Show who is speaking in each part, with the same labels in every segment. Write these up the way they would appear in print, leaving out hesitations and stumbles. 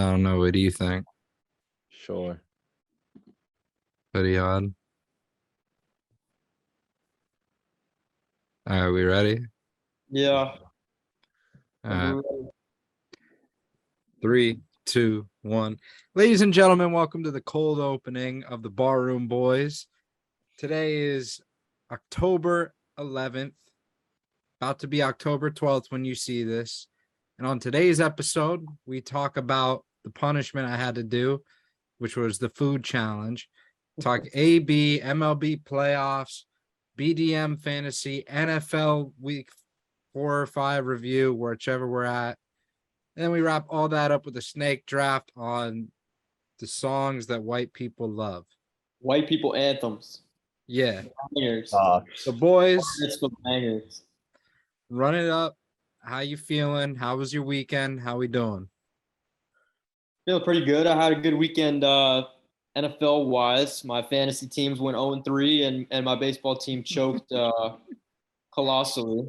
Speaker 1: don't know. What do you think?
Speaker 2: Sure.
Speaker 1: Pretty odd. All right, we ready?
Speaker 3: Yeah.
Speaker 1: All right. 3, 2, 1. Ladies and gentlemen, welcome to the cold opening of the Barroom Boys. Today is October 11th, about to be October 12th when you see this. And on today's episode, we talk about the punishment I had to do, which was the food challenge. Talk AB, MLB Playoffs, BDM Fantasy, NFL Week 4 or 5 review, whichever we're at. And then we wrap all that up with a snake draft on the songs that white people love.
Speaker 3: White people anthems.
Speaker 1: Yeah.
Speaker 3: Bangers.
Speaker 1: The boys,
Speaker 3: It's the bangers.
Speaker 1: run it up. How you feeling? How was your weekend? How we doing?
Speaker 3: Feeling pretty good. I had a good weekend NFL wise. My fantasy teams went 0-3 and my baseball team choked colossally.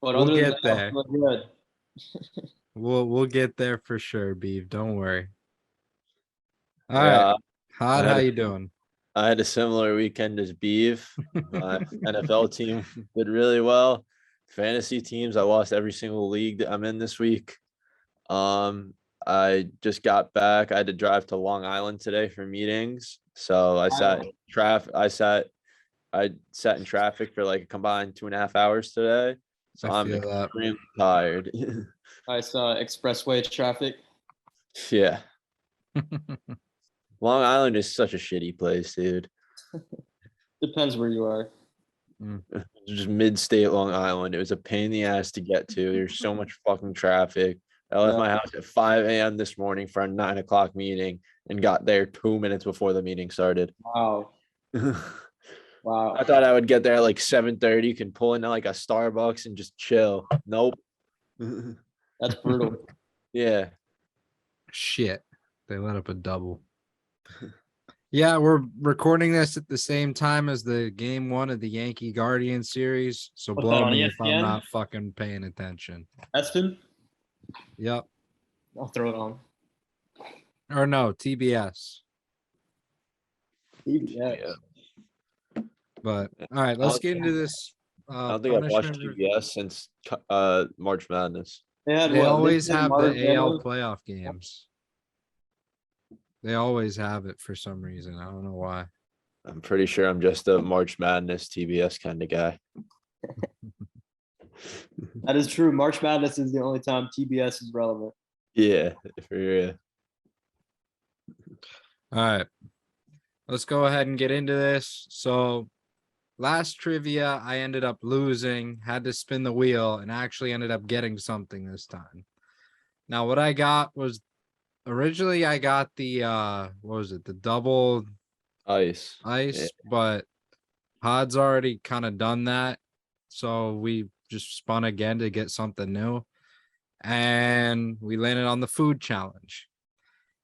Speaker 3: But
Speaker 1: We'll
Speaker 3: other than
Speaker 1: get
Speaker 3: that,
Speaker 1: there.
Speaker 3: I'm feeling good.
Speaker 1: We'll get there for sure, Beef. Don't worry. All
Speaker 2: Yeah,
Speaker 1: right. Hod, how you doing?
Speaker 2: I had a similar weekend as Beef. My NFL team did really well. Fantasy teams, I lost every single league that I'm in this week. I just got back. I had to drive to Long Island today for meetings. So I sat in traffic for like a combined 2.5 hours today. So
Speaker 1: I
Speaker 2: I'm
Speaker 1: feel that.
Speaker 2: extremely tired.
Speaker 3: I saw expressway traffic.
Speaker 2: Yeah. Long Island is such a shitty place, dude.
Speaker 3: Depends where you are.
Speaker 2: Just mid-state Long Island. It was a pain in the ass to get to. There's so much fucking traffic. I left my house at 5 a.m. this morning for a 9 o'clock meeting and got there 2 minutes before the meeting started.
Speaker 3: Wow. Wow.
Speaker 2: I thought I would get there at like 7:30, can pull into like a Starbucks and just chill. Nope.
Speaker 3: That's brutal.
Speaker 2: Yeah.
Speaker 1: Shit. They let up a double. Yeah, we're recording this at the same time as the game 1 of the Yankee Guardian series. So
Speaker 3: What's that,
Speaker 1: blow
Speaker 3: on
Speaker 1: me if I'm
Speaker 3: ESPN?
Speaker 1: not fucking paying attention.
Speaker 3: Eston?
Speaker 1: Yep.
Speaker 3: I'll throw it on.
Speaker 1: Or no, TBS.
Speaker 3: Yeah.
Speaker 1: But all right, let's get into this.
Speaker 2: I don't think I've watched
Speaker 1: punishment
Speaker 2: TBS since March Madness.
Speaker 1: They always have the AL playoff games. They always have it for some reason. I don't know why.
Speaker 2: I'm pretty sure I'm just a March Madness TBS kind of guy.
Speaker 3: That is true. March Madness is the only time TBS is relevant.
Speaker 2: Yeah, for real.
Speaker 1: All right. Let's go ahead and get into this. So last trivia, I ended up losing, had to spin the wheel, and actually ended up getting something this time. Now, what I got was originally I got the what was it? The double
Speaker 2: Ice.
Speaker 1: ice, but Hod's already kind of done that. So we just spun again to get something new. And we landed on the food challenge.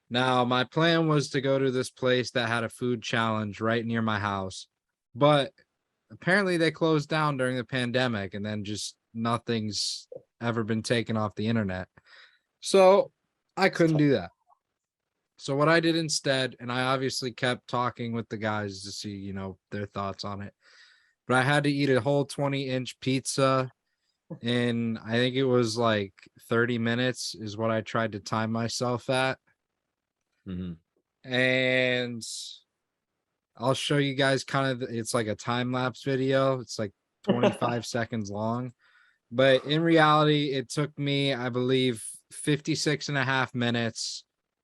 Speaker 1: Now, my plan was to go to this place that had a food challenge right near my house, but apparently they closed down during the pandemic and then just nothing's ever been taken off the internet. So I couldn't do that. So what I did instead, and I obviously kept talking with the guys to see, their thoughts on it, but I had to eat a whole 20-inch pizza in, I think it was like 30 minutes is what I tried to time myself at. And I'll show you guys kind of, it's like a time lapse video. It's like 25 seconds long, but in reality, it took me, I believe, 56.5 minutes.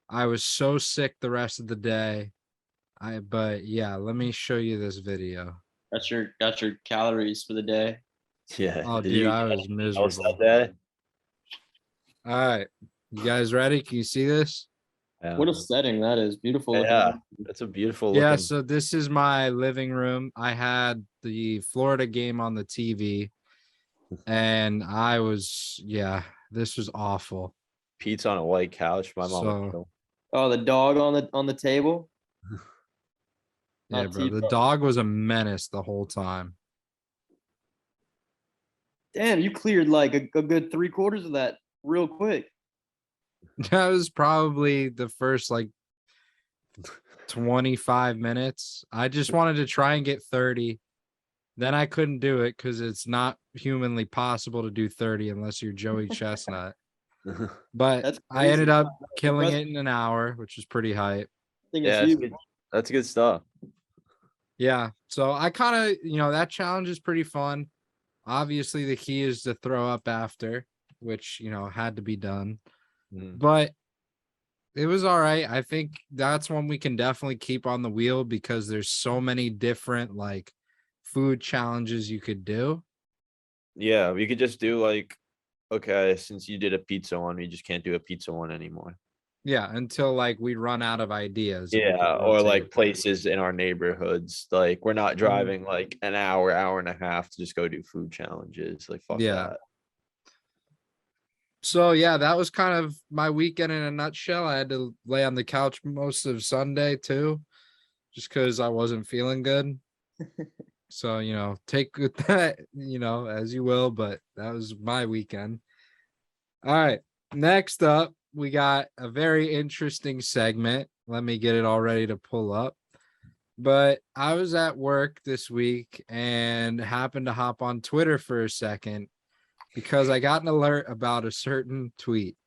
Speaker 1: I was so sick the rest of the day. But yeah, let me show you this video.
Speaker 3: Got your calories for the day.
Speaker 2: Yeah.
Speaker 1: Oh, dude, I was miserable.
Speaker 2: That
Speaker 1: All right, you guys ready? Can you see this?
Speaker 2: yeah.
Speaker 3: What a setting that is. Beautiful.
Speaker 2: Yeah, that's a beautiful
Speaker 1: Yeah,
Speaker 2: looking.
Speaker 1: so this is my living room. I had the Florida game on the TV, and this was awful.
Speaker 2: Pizza on a white couch. My mom would kill.
Speaker 3: Oh, the dog on the table.
Speaker 1: Yeah, bro. The dog was a menace the whole time.
Speaker 3: Damn, you cleared like a good 3/4 of that real quick.
Speaker 1: That was probably the first like 25 minutes. I just wanted to try and get 30. Then I couldn't do it because it's not humanly possible to do 30 unless you're Joey Chestnut. But
Speaker 3: That's
Speaker 1: I ended
Speaker 3: crazy.
Speaker 1: up killing
Speaker 3: rest-
Speaker 1: it in an hour, which was pretty hype.
Speaker 3: I think
Speaker 2: Yeah,
Speaker 3: it's
Speaker 2: it's
Speaker 3: you.
Speaker 2: good. That's good stuff.
Speaker 1: Yeah. So I kind of, that challenge is pretty fun. Obviously, the key is to throw up after, which, had to be done.
Speaker 2: Mm.
Speaker 1: But it was all right. I think that's one we can definitely keep on the wheel because there's so many different like food challenges you could do.
Speaker 2: Yeah, we could just do like, okay, since you did a pizza one, we just can't do a pizza one anymore.
Speaker 1: Yeah, until like we run out of ideas. and we
Speaker 2: Yeah,
Speaker 1: can
Speaker 2: or
Speaker 1: rotate
Speaker 2: like
Speaker 1: it.
Speaker 2: places in our neighborhoods. Like we're not driving like an hour and a half to just go do food challenges. Like fuck
Speaker 1: Yeah.
Speaker 2: that.
Speaker 1: So yeah, that was kind of my weekend in a nutshell. I had to lay on the couch most of Sunday too, just because I wasn't feeling good. So, take with that, as you will, but that was my weekend. All right. Next up, we got a very interesting segment. Let me get it all ready to pull up. But I was at work this week and happened to hop on Twitter for a second because I got an alert about a certain tweet.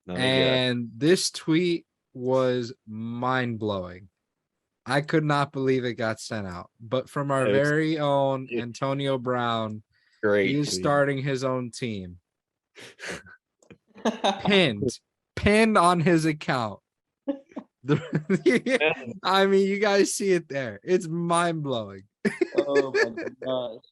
Speaker 2: Let me guess.
Speaker 1: And this tweet was mind blowing. I could not believe it got sent out. But from our
Speaker 2: It was-
Speaker 1: very own
Speaker 2: it-
Speaker 1: Antonio Brown,
Speaker 2: Great.
Speaker 1: he is
Speaker 2: tweet.
Speaker 1: starting his own team. Pinned on his account. I mean, you guys see it there. It's mind blowing.
Speaker 3: Oh my gosh.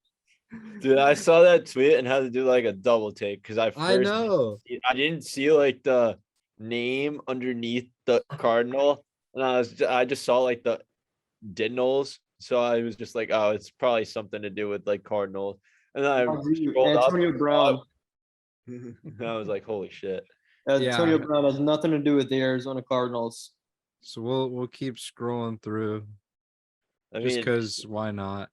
Speaker 2: Dude, I saw that tweet and had to do like a double take because
Speaker 1: I know.
Speaker 2: I didn't see like the name underneath the cardinal, and I just saw like the Dindals, so I was just like, oh, it's probably something to do with like Cardinals, and then I scrolled up
Speaker 3: Antonio Brown.
Speaker 2: and I was like, holy shit.
Speaker 3: Antonio
Speaker 1: Yeah.
Speaker 3: Brown has nothing to do with the Arizona Cardinals.
Speaker 1: So we'll keep scrolling through
Speaker 2: I
Speaker 1: just
Speaker 2: mean,
Speaker 1: because why not?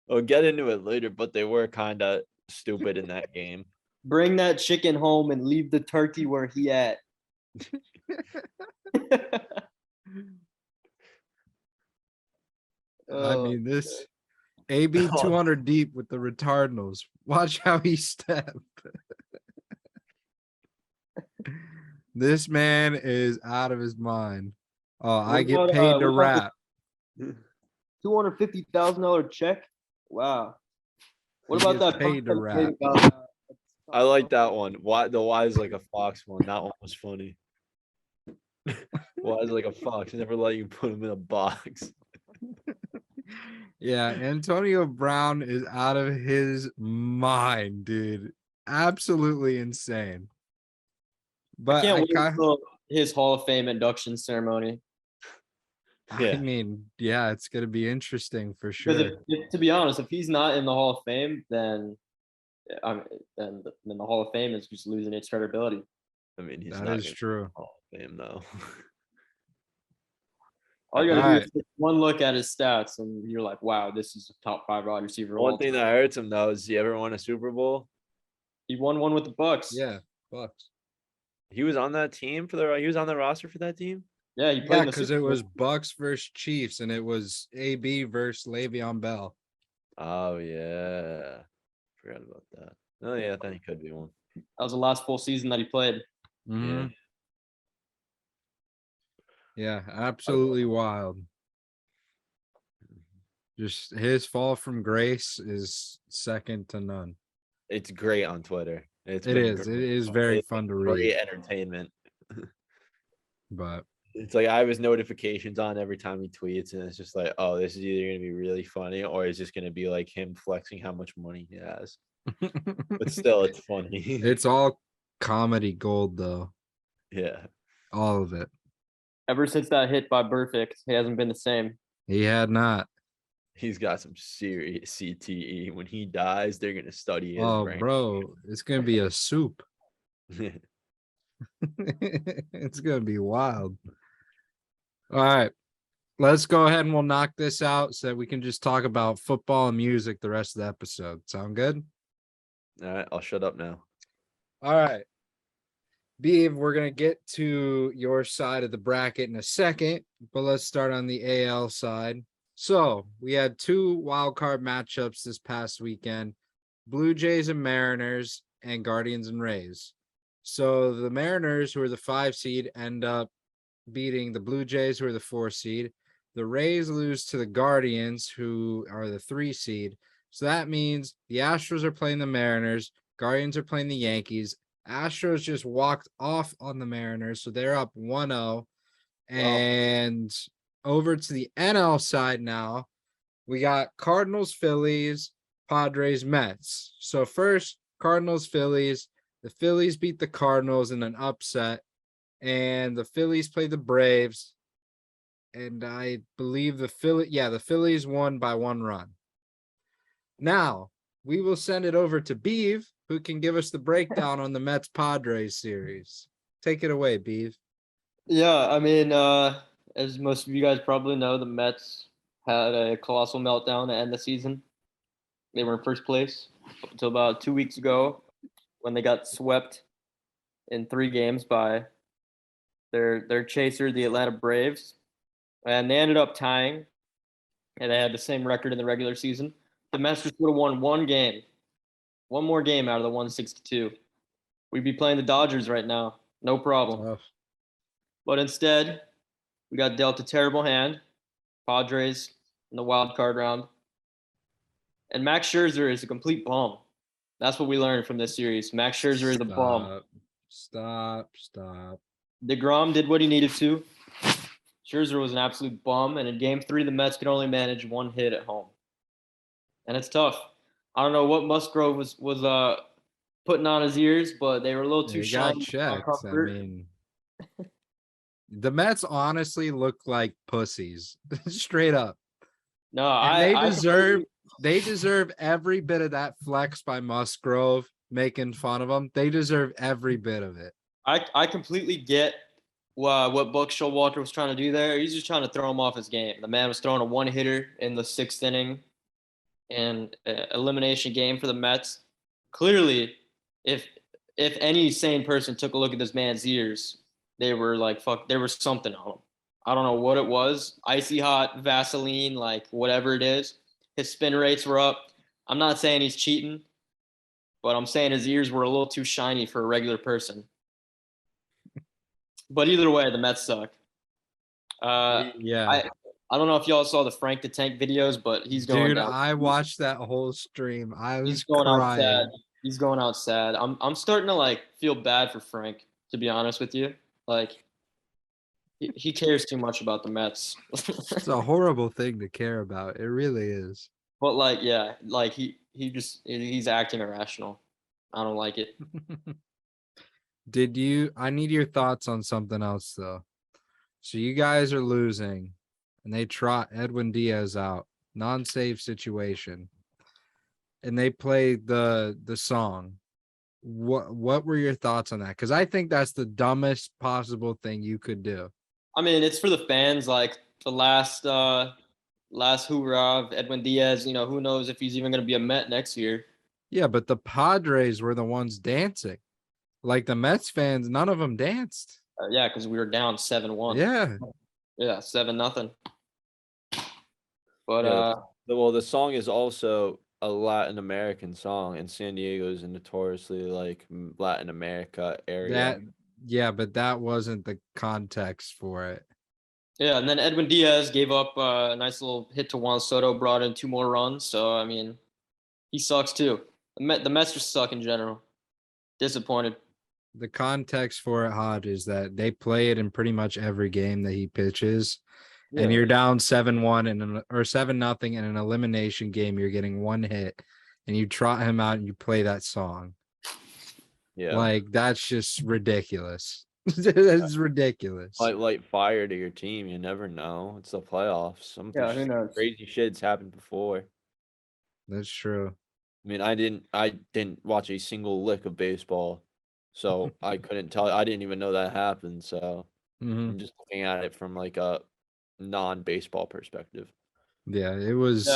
Speaker 2: we'll get into it later, but they were kind of stupid in that game.
Speaker 3: Bring that chicken home and leave the turkey where he at.
Speaker 1: I mean, this AB 200 deep with the retardinals. Watch how he step. This man is out of his mind. Oh, I get
Speaker 3: about,
Speaker 1: paid to
Speaker 3: what about
Speaker 1: rap.
Speaker 3: $250,000 check. Wow. What
Speaker 1: He
Speaker 3: about
Speaker 1: gets
Speaker 3: that?
Speaker 1: paid to rap.
Speaker 2: I like that one. Why the why is like a fox one? That one was funny. Why is like a fox? Never let you put him in a box.
Speaker 1: Yeah, Antonio Brown is out of his mind, dude. Absolutely insane. But
Speaker 3: I can't wait until his Hall of Fame induction ceremony.
Speaker 2: Yeah.
Speaker 1: I mean, yeah, it's gonna be interesting for
Speaker 3: Because
Speaker 1: sure.
Speaker 3: to be honest, if he's not in the Hall of Fame, then then the Hall of Fame is just losing its credibility.
Speaker 2: I mean, he's
Speaker 1: That
Speaker 2: not
Speaker 1: is
Speaker 2: gonna
Speaker 1: true.
Speaker 2: Hall of Fame though.
Speaker 3: All you gotta
Speaker 1: Alright.
Speaker 3: do is take one look at his stats, and you're like, "Wow, this is a top 5 wide receiver." of all
Speaker 2: One thing
Speaker 3: time.
Speaker 2: that hurts him though is he ever won a Super Bowl?
Speaker 3: He won one with the Bucks.
Speaker 1: Yeah, Bucks.
Speaker 2: He was on that team he was on the roster for that team.
Speaker 3: Yeah, he played
Speaker 1: Yeah,
Speaker 3: in the
Speaker 1: because
Speaker 3: Super
Speaker 1: it
Speaker 3: Bowl.
Speaker 1: was Bucks versus Chiefs, and it was AB versus Le'Veon Bell.
Speaker 2: Oh yeah, forgot about that. Oh yeah, I thought he could be one.
Speaker 3: That was the last full season that he played.
Speaker 1: Mhm. Yeah, absolutely wild. Just his fall from grace is second to none.
Speaker 2: It's great on Twitter. It
Speaker 1: It is very fun to
Speaker 2: Great
Speaker 1: read.
Speaker 2: entertainment.
Speaker 1: But
Speaker 2: It's like I have his notifications on every time he tweets, and it's just like, oh, this is either gonna be really funny or it's just gonna be like him flexing how much money he has. But still, it's funny.
Speaker 1: it's all comedy gold, though.
Speaker 2: Yeah.
Speaker 1: All of it.
Speaker 3: Ever since that hit by Burfict, he hasn't been the same.
Speaker 1: He had not.
Speaker 2: He's got some serious CTE. When he dies, they're gonna study his
Speaker 1: Oh,
Speaker 2: brain.
Speaker 1: bro, it's gonna be a soup. It's gonna be wild. All right, let's go ahead and we'll knock this out so that we can just talk about football and music the rest of the episode. Sound good?
Speaker 2: All right, I'll shut up now.
Speaker 1: All right. Beav, we're gonna get to your side of the bracket in a second, but let's start on the AL side. So we had 2 wild card matchups this past weekend: Blue Jays and Mariners, and Guardians and Rays. So the Mariners, who are the 5 seed, end up beating the Blue Jays, who are the 4 seed. The Rays lose to the Guardians, who are the 3 seed. So that means the Astros are playing the Mariners, Guardians are playing the Yankees. Astros just walked off on the Mariners, so they're up 1-0. And over to the NL side now, we got Cardinals, Phillies, Padres, Mets. So first, Cardinals, Phillies. The Phillies beat the Cardinals in an upset, and the Phillies played the Braves. And I believe the Phillies won by 1 run. Now, we will send it over to Beav, who can give us the breakdown on the Mets Padres series. Take it away, Beav.
Speaker 3: Yeah, I mean, as most of you guys probably know, the Mets had a colossal meltdown to end the season. They were in first place up until about 2 weeks ago when they got swept in 3 games by their chaser, the Atlanta Braves. And they ended up tying, and they had the same record in the regular season. The Mets just would have won 1 game, 1 more game out of the 162. We'd be playing the Dodgers right now, no problem.
Speaker 1: Tough.
Speaker 3: But instead, we got dealt a terrible hand, Padres in the wild card round. And Max Scherzer is a complete bum. That's what we learned from this series. Max Scherzer is a bum.
Speaker 1: Stop.
Speaker 3: DeGrom did what he needed to. Scherzer was an absolute bum, and in Game 3, the Mets could only manage 1 hit at home. And it's tough. I don't know what Musgrove was putting on his ears, but they were a little too
Speaker 1: Got
Speaker 3: shiny.
Speaker 1: checked. I mean, the Mets honestly look like pussies, straight up.
Speaker 3: No,
Speaker 1: And they deserve every bit of that flex by Musgrove making fun of them. They deserve every bit of it.
Speaker 3: I completely get what Buck Showalter was trying to do there. He's just trying to throw him off his game. The man was throwing a 1-hitter in the 6th inning and elimination game for the Mets. Clearly, if any sane person took a look at this man's ears, they were like, fuck, there was something on him. I don't know what it was. Icy hot, Vaseline, like whatever it is. His spin rates were up. I'm not saying he's cheating, but I'm saying his ears were a little too shiny for a regular person. But either way, the Mets suck.
Speaker 1: Yeah.
Speaker 3: I don't know if y'all saw the Frank the Tank videos, but he's going down.
Speaker 1: I watched that whole stream. I was
Speaker 3: He's going
Speaker 1: crying.
Speaker 3: out sad. He's going out sad. I'm starting to like feel bad for Frank, to be honest with you. Like he cares too much about the Mets.
Speaker 1: It's a horrible thing to care about. It really is.
Speaker 3: But like, yeah, like he's acting irrational. I don't like it.
Speaker 1: I need your thoughts on something else though. So you guys are losing and they trot Edwin Diaz out, non-save situation. And they play the song. What were your thoughts on that? Because I think that's the dumbest possible thing you could do.
Speaker 3: I mean, it's for the fans, like the last hoorah of Edwin Diaz. You know, who knows if he's even going to be a Met next year.
Speaker 1: Yeah, but the Padres were the ones dancing. Like the Mets fans, none of them danced.
Speaker 3: Yeah, because we were down 7-1.
Speaker 1: Yeah.
Speaker 3: Yeah, 7-0. But
Speaker 2: well, the song is also a Latin American song, and San Diego is a notoriously like Latin America area.
Speaker 1: But that wasn't the context for it.
Speaker 3: Yeah, and then Edwin Diaz gave up a nice little hit to Juan Soto, brought in 2 more runs. So I mean, he sucks too. The Mets just suck in general. Disappointed.
Speaker 1: The context for it, Hodge, is that they play it in pretty much every game that he pitches. Yeah. And you're down 7-1 or 7-0 in an elimination game. You're getting 1 hit, and you trot him out and you play that song. Yeah, like that's just ridiculous. That's ridiculous.
Speaker 2: Light fire to your team. You never know. It's the playoffs. Who knows? Crazy shit's happened before.
Speaker 1: That's true.
Speaker 2: I mean, I didn't watch a single lick of baseball, so I couldn't tell. I didn't even know that happened. So I'm just looking at it from like a non-baseball perspective.
Speaker 1: Yeah, it was.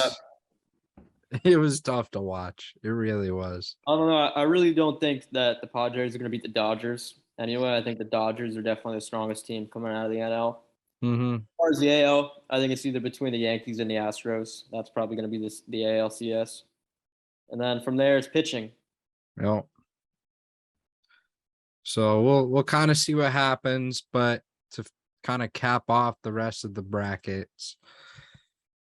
Speaker 1: It was tough to watch. It really was.
Speaker 3: I don't know. I really don't think that the Padres are going to beat the Dodgers. anyway. I think the Dodgers are definitely the strongest team coming out of the NL.
Speaker 1: Mm-hmm.
Speaker 3: As far as the AL, I think it's either between the Yankees and the Astros. That's probably going to be the ALCS. And then from there, it's pitching.
Speaker 1: Yep. So we'll kind of see what happens, but to kind of cap off the rest of the brackets.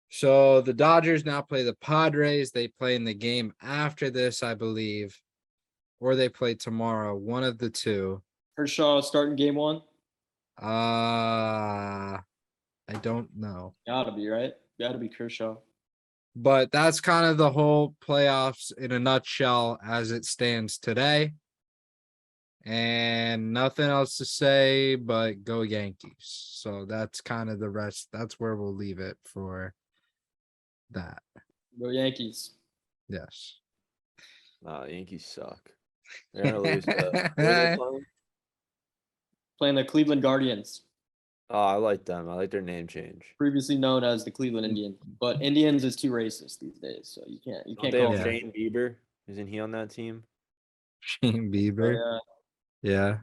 Speaker 1: So the Dodgers now play the Padres. They play in the game after this, I believe, or they play tomorrow. One of the two.
Speaker 3: Kershaw starting game one.
Speaker 1: I don't know.
Speaker 3: Gotta be, right? Gotta be Kershaw.
Speaker 1: But that's kind of the whole playoffs in a nutshell as it stands today. And nothing else to say but go Yankees. So that's kind of the rest. That's where we'll leave it for that.
Speaker 3: Go Yankees.
Speaker 1: Yes.
Speaker 2: Nah, the Yankees suck. They're gonna lose. Who are they playing?
Speaker 3: Playing the Cleveland Guardians,
Speaker 2: Oh, I like them. I like their name change.
Speaker 3: previously known as the Cleveland Indians. But Indians is too racist these days, so you can't
Speaker 2: Don't they
Speaker 3: call
Speaker 2: have
Speaker 1: Yeah.
Speaker 2: Shane Bieber? Isn't he on that team?
Speaker 1: Shane Bieber. Yeah.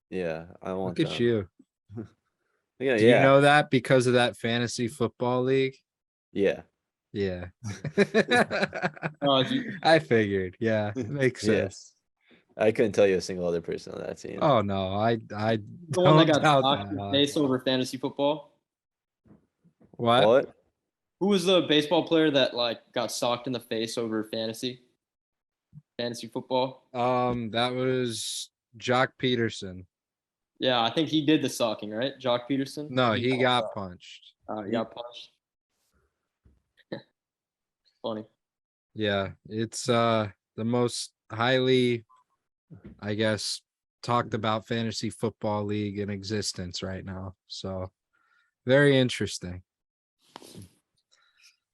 Speaker 2: Yeah, I want
Speaker 1: Look at
Speaker 2: them.
Speaker 1: you.
Speaker 2: Yeah,
Speaker 1: Do you know that because of that fantasy football league?
Speaker 2: Yeah.
Speaker 1: Yeah.
Speaker 3: Oh,
Speaker 1: I figured. Yeah. Makes
Speaker 2: Yeah.
Speaker 1: sense.
Speaker 2: I couldn't tell you a single other person on that team.
Speaker 1: Oh no, I
Speaker 3: the one that
Speaker 1: don't
Speaker 3: got
Speaker 1: doubt
Speaker 3: knocked in the
Speaker 1: that.
Speaker 3: face over fantasy football.
Speaker 1: What?
Speaker 2: What?
Speaker 3: Who was the baseball player that got socked in the face over fantasy football?
Speaker 1: That was Jock Peterson.
Speaker 3: Yeah, I think he did the socking, right? Jock Peterson.
Speaker 1: No, he got punched.
Speaker 3: He got punched. Funny.
Speaker 1: Yeah, it's the most highly, I guess, talked about fantasy football league in existence right now. So very interesting.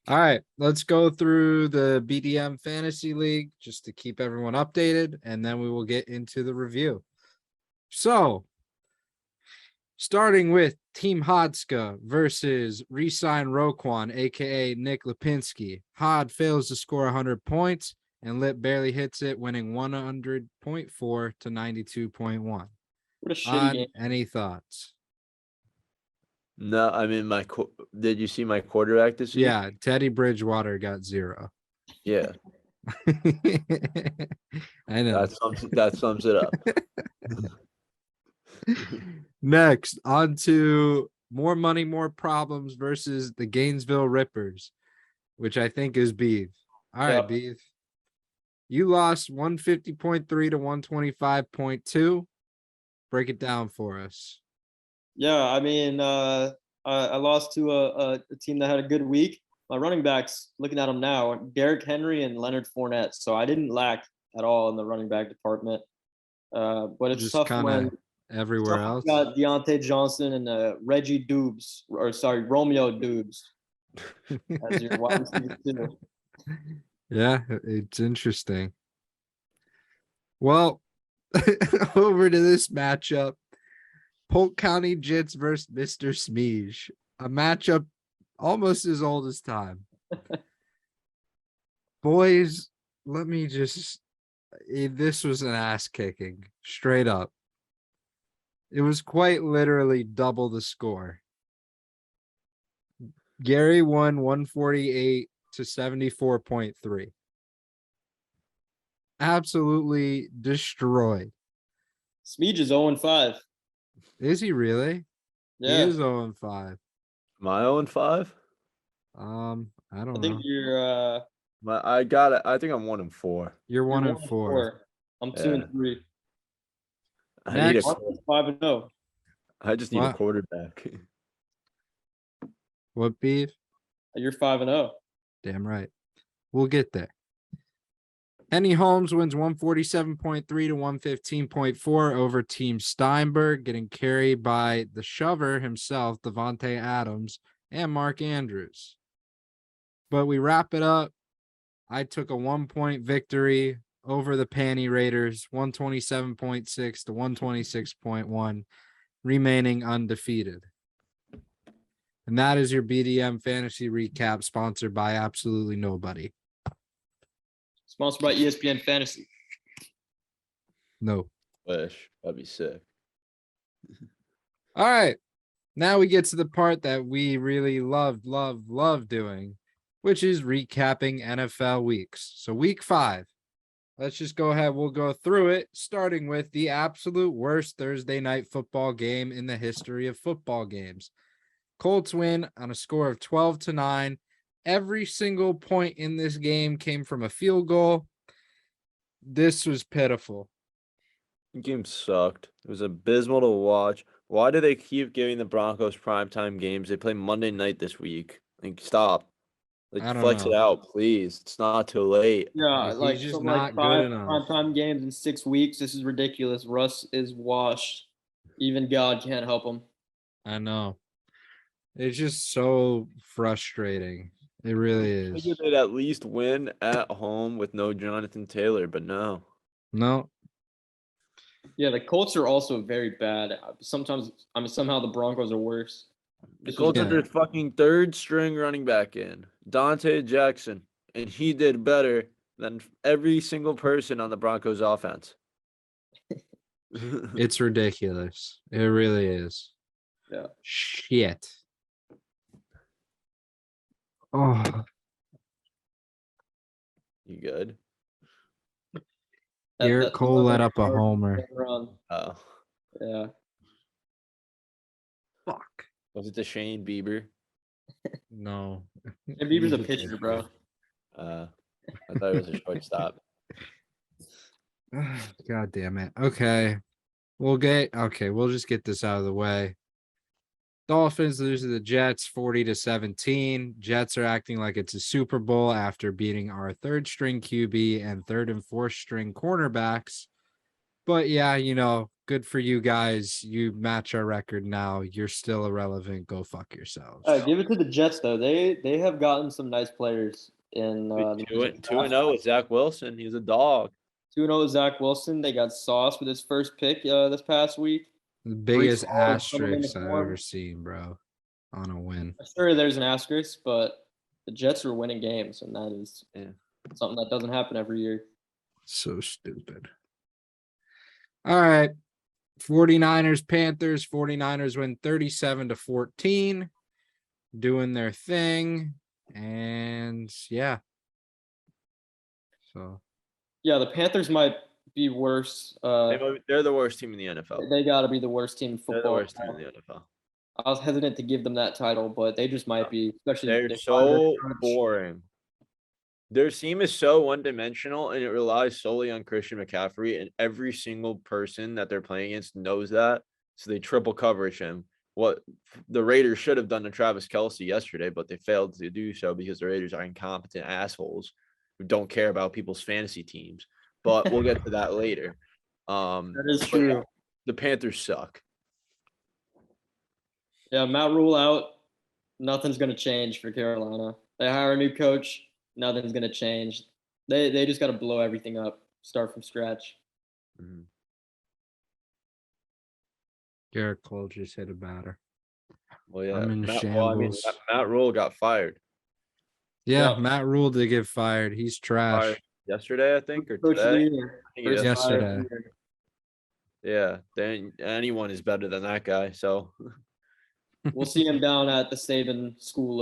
Speaker 1: All right, let's go through the BDM Fantasy League just to keep everyone updated, and then we will get into the review. So, starting with Team Hodska versus Resign Roquan, aka Nick Lipinski. Hod fails to score 100 points, and Lip barely hits it, winning 100.4 to 92.1.
Speaker 3: What a shitty game.
Speaker 1: Any thoughts?
Speaker 2: No, I mean did you see my quarterback this week?
Speaker 1: Yeah, Teddy Bridgewater got 0.
Speaker 2: Yeah.
Speaker 1: I know.
Speaker 2: That sums it up.
Speaker 1: Next, on to More Money, More Problems versus the Gainesville Rippers, which I think is Beef. All right,
Speaker 3: Yep.
Speaker 1: Beef. You lost 150.3 to 125.2. Break it down for us.
Speaker 3: Yeah, I mean, I lost to a team that had a good week. My running backs, looking at them now, Derrick Henry and Leonard Fournette. So I didn't lack at all in the running back department. But it's
Speaker 1: Just
Speaker 3: tough
Speaker 1: kinda
Speaker 3: when
Speaker 1: everywhere else.
Speaker 3: got Deontay Johnson and Reggie Dubes, Romeo Dubes as your wide receiver too.
Speaker 1: Yeah, it's interesting. Well, over to this matchup. Polk County Jits versus Mr. Smeege. A matchup almost as old as time. Boys, let me just this was an ass kicking, straight up. It was quite literally double the score. Gary won 148 to 74.3. Absolutely destroyed.
Speaker 3: Smeege is 0-5.
Speaker 1: Is he really?
Speaker 3: Yeah,
Speaker 1: He is 0-5.
Speaker 2: Am I 0-5?
Speaker 1: I don't
Speaker 3: I
Speaker 1: know.
Speaker 3: think you're
Speaker 2: I got it. I think I'm 1-4.
Speaker 1: You're
Speaker 3: you're
Speaker 1: 1-4.
Speaker 3: I'm 2-3.
Speaker 2: I need
Speaker 1: Next.
Speaker 2: a,
Speaker 3: 5-0.
Speaker 2: I just need a
Speaker 1: What?
Speaker 2: quarterback.
Speaker 1: What, Beef?
Speaker 3: You're 5-0.
Speaker 1: Damn right. We'll get there. Henny Holmes wins 147.3 to 115.4 over Team Steinberg, getting carried by the shover himself, Devante Adams, and Mark Andrews. But we wrap it up. I took a 1-point victory over the Panty Raiders, 127.6 to 126.1, remaining undefeated. And that is your BDM fantasy recap, sponsored by absolutely nobody.
Speaker 3: Sponsored by ESPN Fantasy.
Speaker 1: No.
Speaker 2: Wish. That'd be sick.
Speaker 1: All right. Now we get to the part that we really love doing, which is recapping NFL weeks. So week 5. Let's just go ahead. We'll go through it, starting with the absolute worst Thursday night football game in the history of football games. Colts win on a score of 12-9. Every single point in this game came from a field goal. This was pitiful.
Speaker 2: The game sucked. It was abysmal to watch. Why do they keep giving the Broncos primetime games? They play Monday night this week. Like, stop. Like,
Speaker 1: I don't
Speaker 2: flex it
Speaker 1: know.
Speaker 2: out, please. It's not too late.
Speaker 3: Yeah,
Speaker 1: He's
Speaker 3: like
Speaker 1: just
Speaker 3: something
Speaker 1: not
Speaker 3: like
Speaker 1: good
Speaker 3: 5
Speaker 1: enough.
Speaker 3: primetime games in 6 weeks. This is ridiculous. Russ is washed. Even God can't help him.
Speaker 1: I know. It's just so frustrating. It really
Speaker 2: I
Speaker 1: is.
Speaker 2: figured they'd at least win at home with no Jonathan Taylor, but no.
Speaker 1: No,
Speaker 3: Yeah, the Colts are also very bad. Sometimes, somehow the Broncos are worse.
Speaker 2: The
Speaker 3: This was
Speaker 2: Colts
Speaker 1: Yeah.
Speaker 2: had their fucking third string running back in, Dante Jackson, and he did better than every single person on the Broncos offense.
Speaker 1: it's ridiculous. It really is.
Speaker 3: Yeah.
Speaker 1: Shit. Oh,
Speaker 2: You good?
Speaker 1: Garrett Cole let up a homer.
Speaker 3: Run.
Speaker 2: Oh,
Speaker 3: Yeah.
Speaker 1: Fuck.
Speaker 2: was it the Shane Bieber?
Speaker 1: No.
Speaker 3: And Bieber's a pitcher, bro.
Speaker 2: I thought it was a shortstop.
Speaker 1: God damn it. Okay. We'll just get this out of the way. Dolphins lose to the Jets 40-17. Jets are acting like it's a Super Bowl after beating our third string QB and third and fourth string cornerbacks. But yeah, good for you guys. You match our record now. You're still irrelevant. Go fuck yourselves.
Speaker 3: Give it to the Jets though. They have gotten some nice players in the
Speaker 2: 2-0 with Zach Wilson. He's a dog.
Speaker 3: 2-0 with Zach Wilson. They got Sauce with his first pick this past week.
Speaker 1: The biggest
Speaker 3: Brees Hall is coming into
Speaker 1: asterisk I've
Speaker 3: form.
Speaker 1: ever seen, bro, on a win.
Speaker 3: Sure, there's an asterisk, but the Jets are winning games, and that is something that doesn't happen every year.
Speaker 1: So stupid. All right. 49ers, Panthers. 49ers win 37-14. Doing their thing. And yeah. So.
Speaker 3: Yeah, the Panthers might be worse.
Speaker 2: They're the worst team in the NFL.
Speaker 3: They got to be the worst team in football.
Speaker 2: They're the worst team in the NFL.
Speaker 3: I was hesitant to give them that title, but they just might be. Especially
Speaker 2: they're so boring. Their team is so one-dimensional, and it relies solely on Christian McCaffrey, and every single person that they're playing against knows that, so they triple coverage him. What the Raiders should have done to Travis Kelce yesterday, but they failed to do so because the Raiders are incompetent assholes who don't care about people's fantasy teams. But we'll get to that later.
Speaker 3: That is true.
Speaker 2: The Panthers suck.
Speaker 3: Yeah, Matt Rule out. Nothing's going to change for Carolina. They hire a new coach. Nothing's going to change. They just got to blow everything up, start from scratch.
Speaker 2: Mm-hmm.
Speaker 1: Garrett Cole just hit a batter.
Speaker 2: Well, yeah.
Speaker 1: I'm in shambles.
Speaker 2: Matt Rule got fired.
Speaker 1: Yeah, Matt Rule did get fired. He's trash.
Speaker 2: Fired yesterday, I think, or today.
Speaker 1: Yesterday.
Speaker 2: Yeah, then anyone is better than that guy. So
Speaker 3: we'll see him down at the Saban School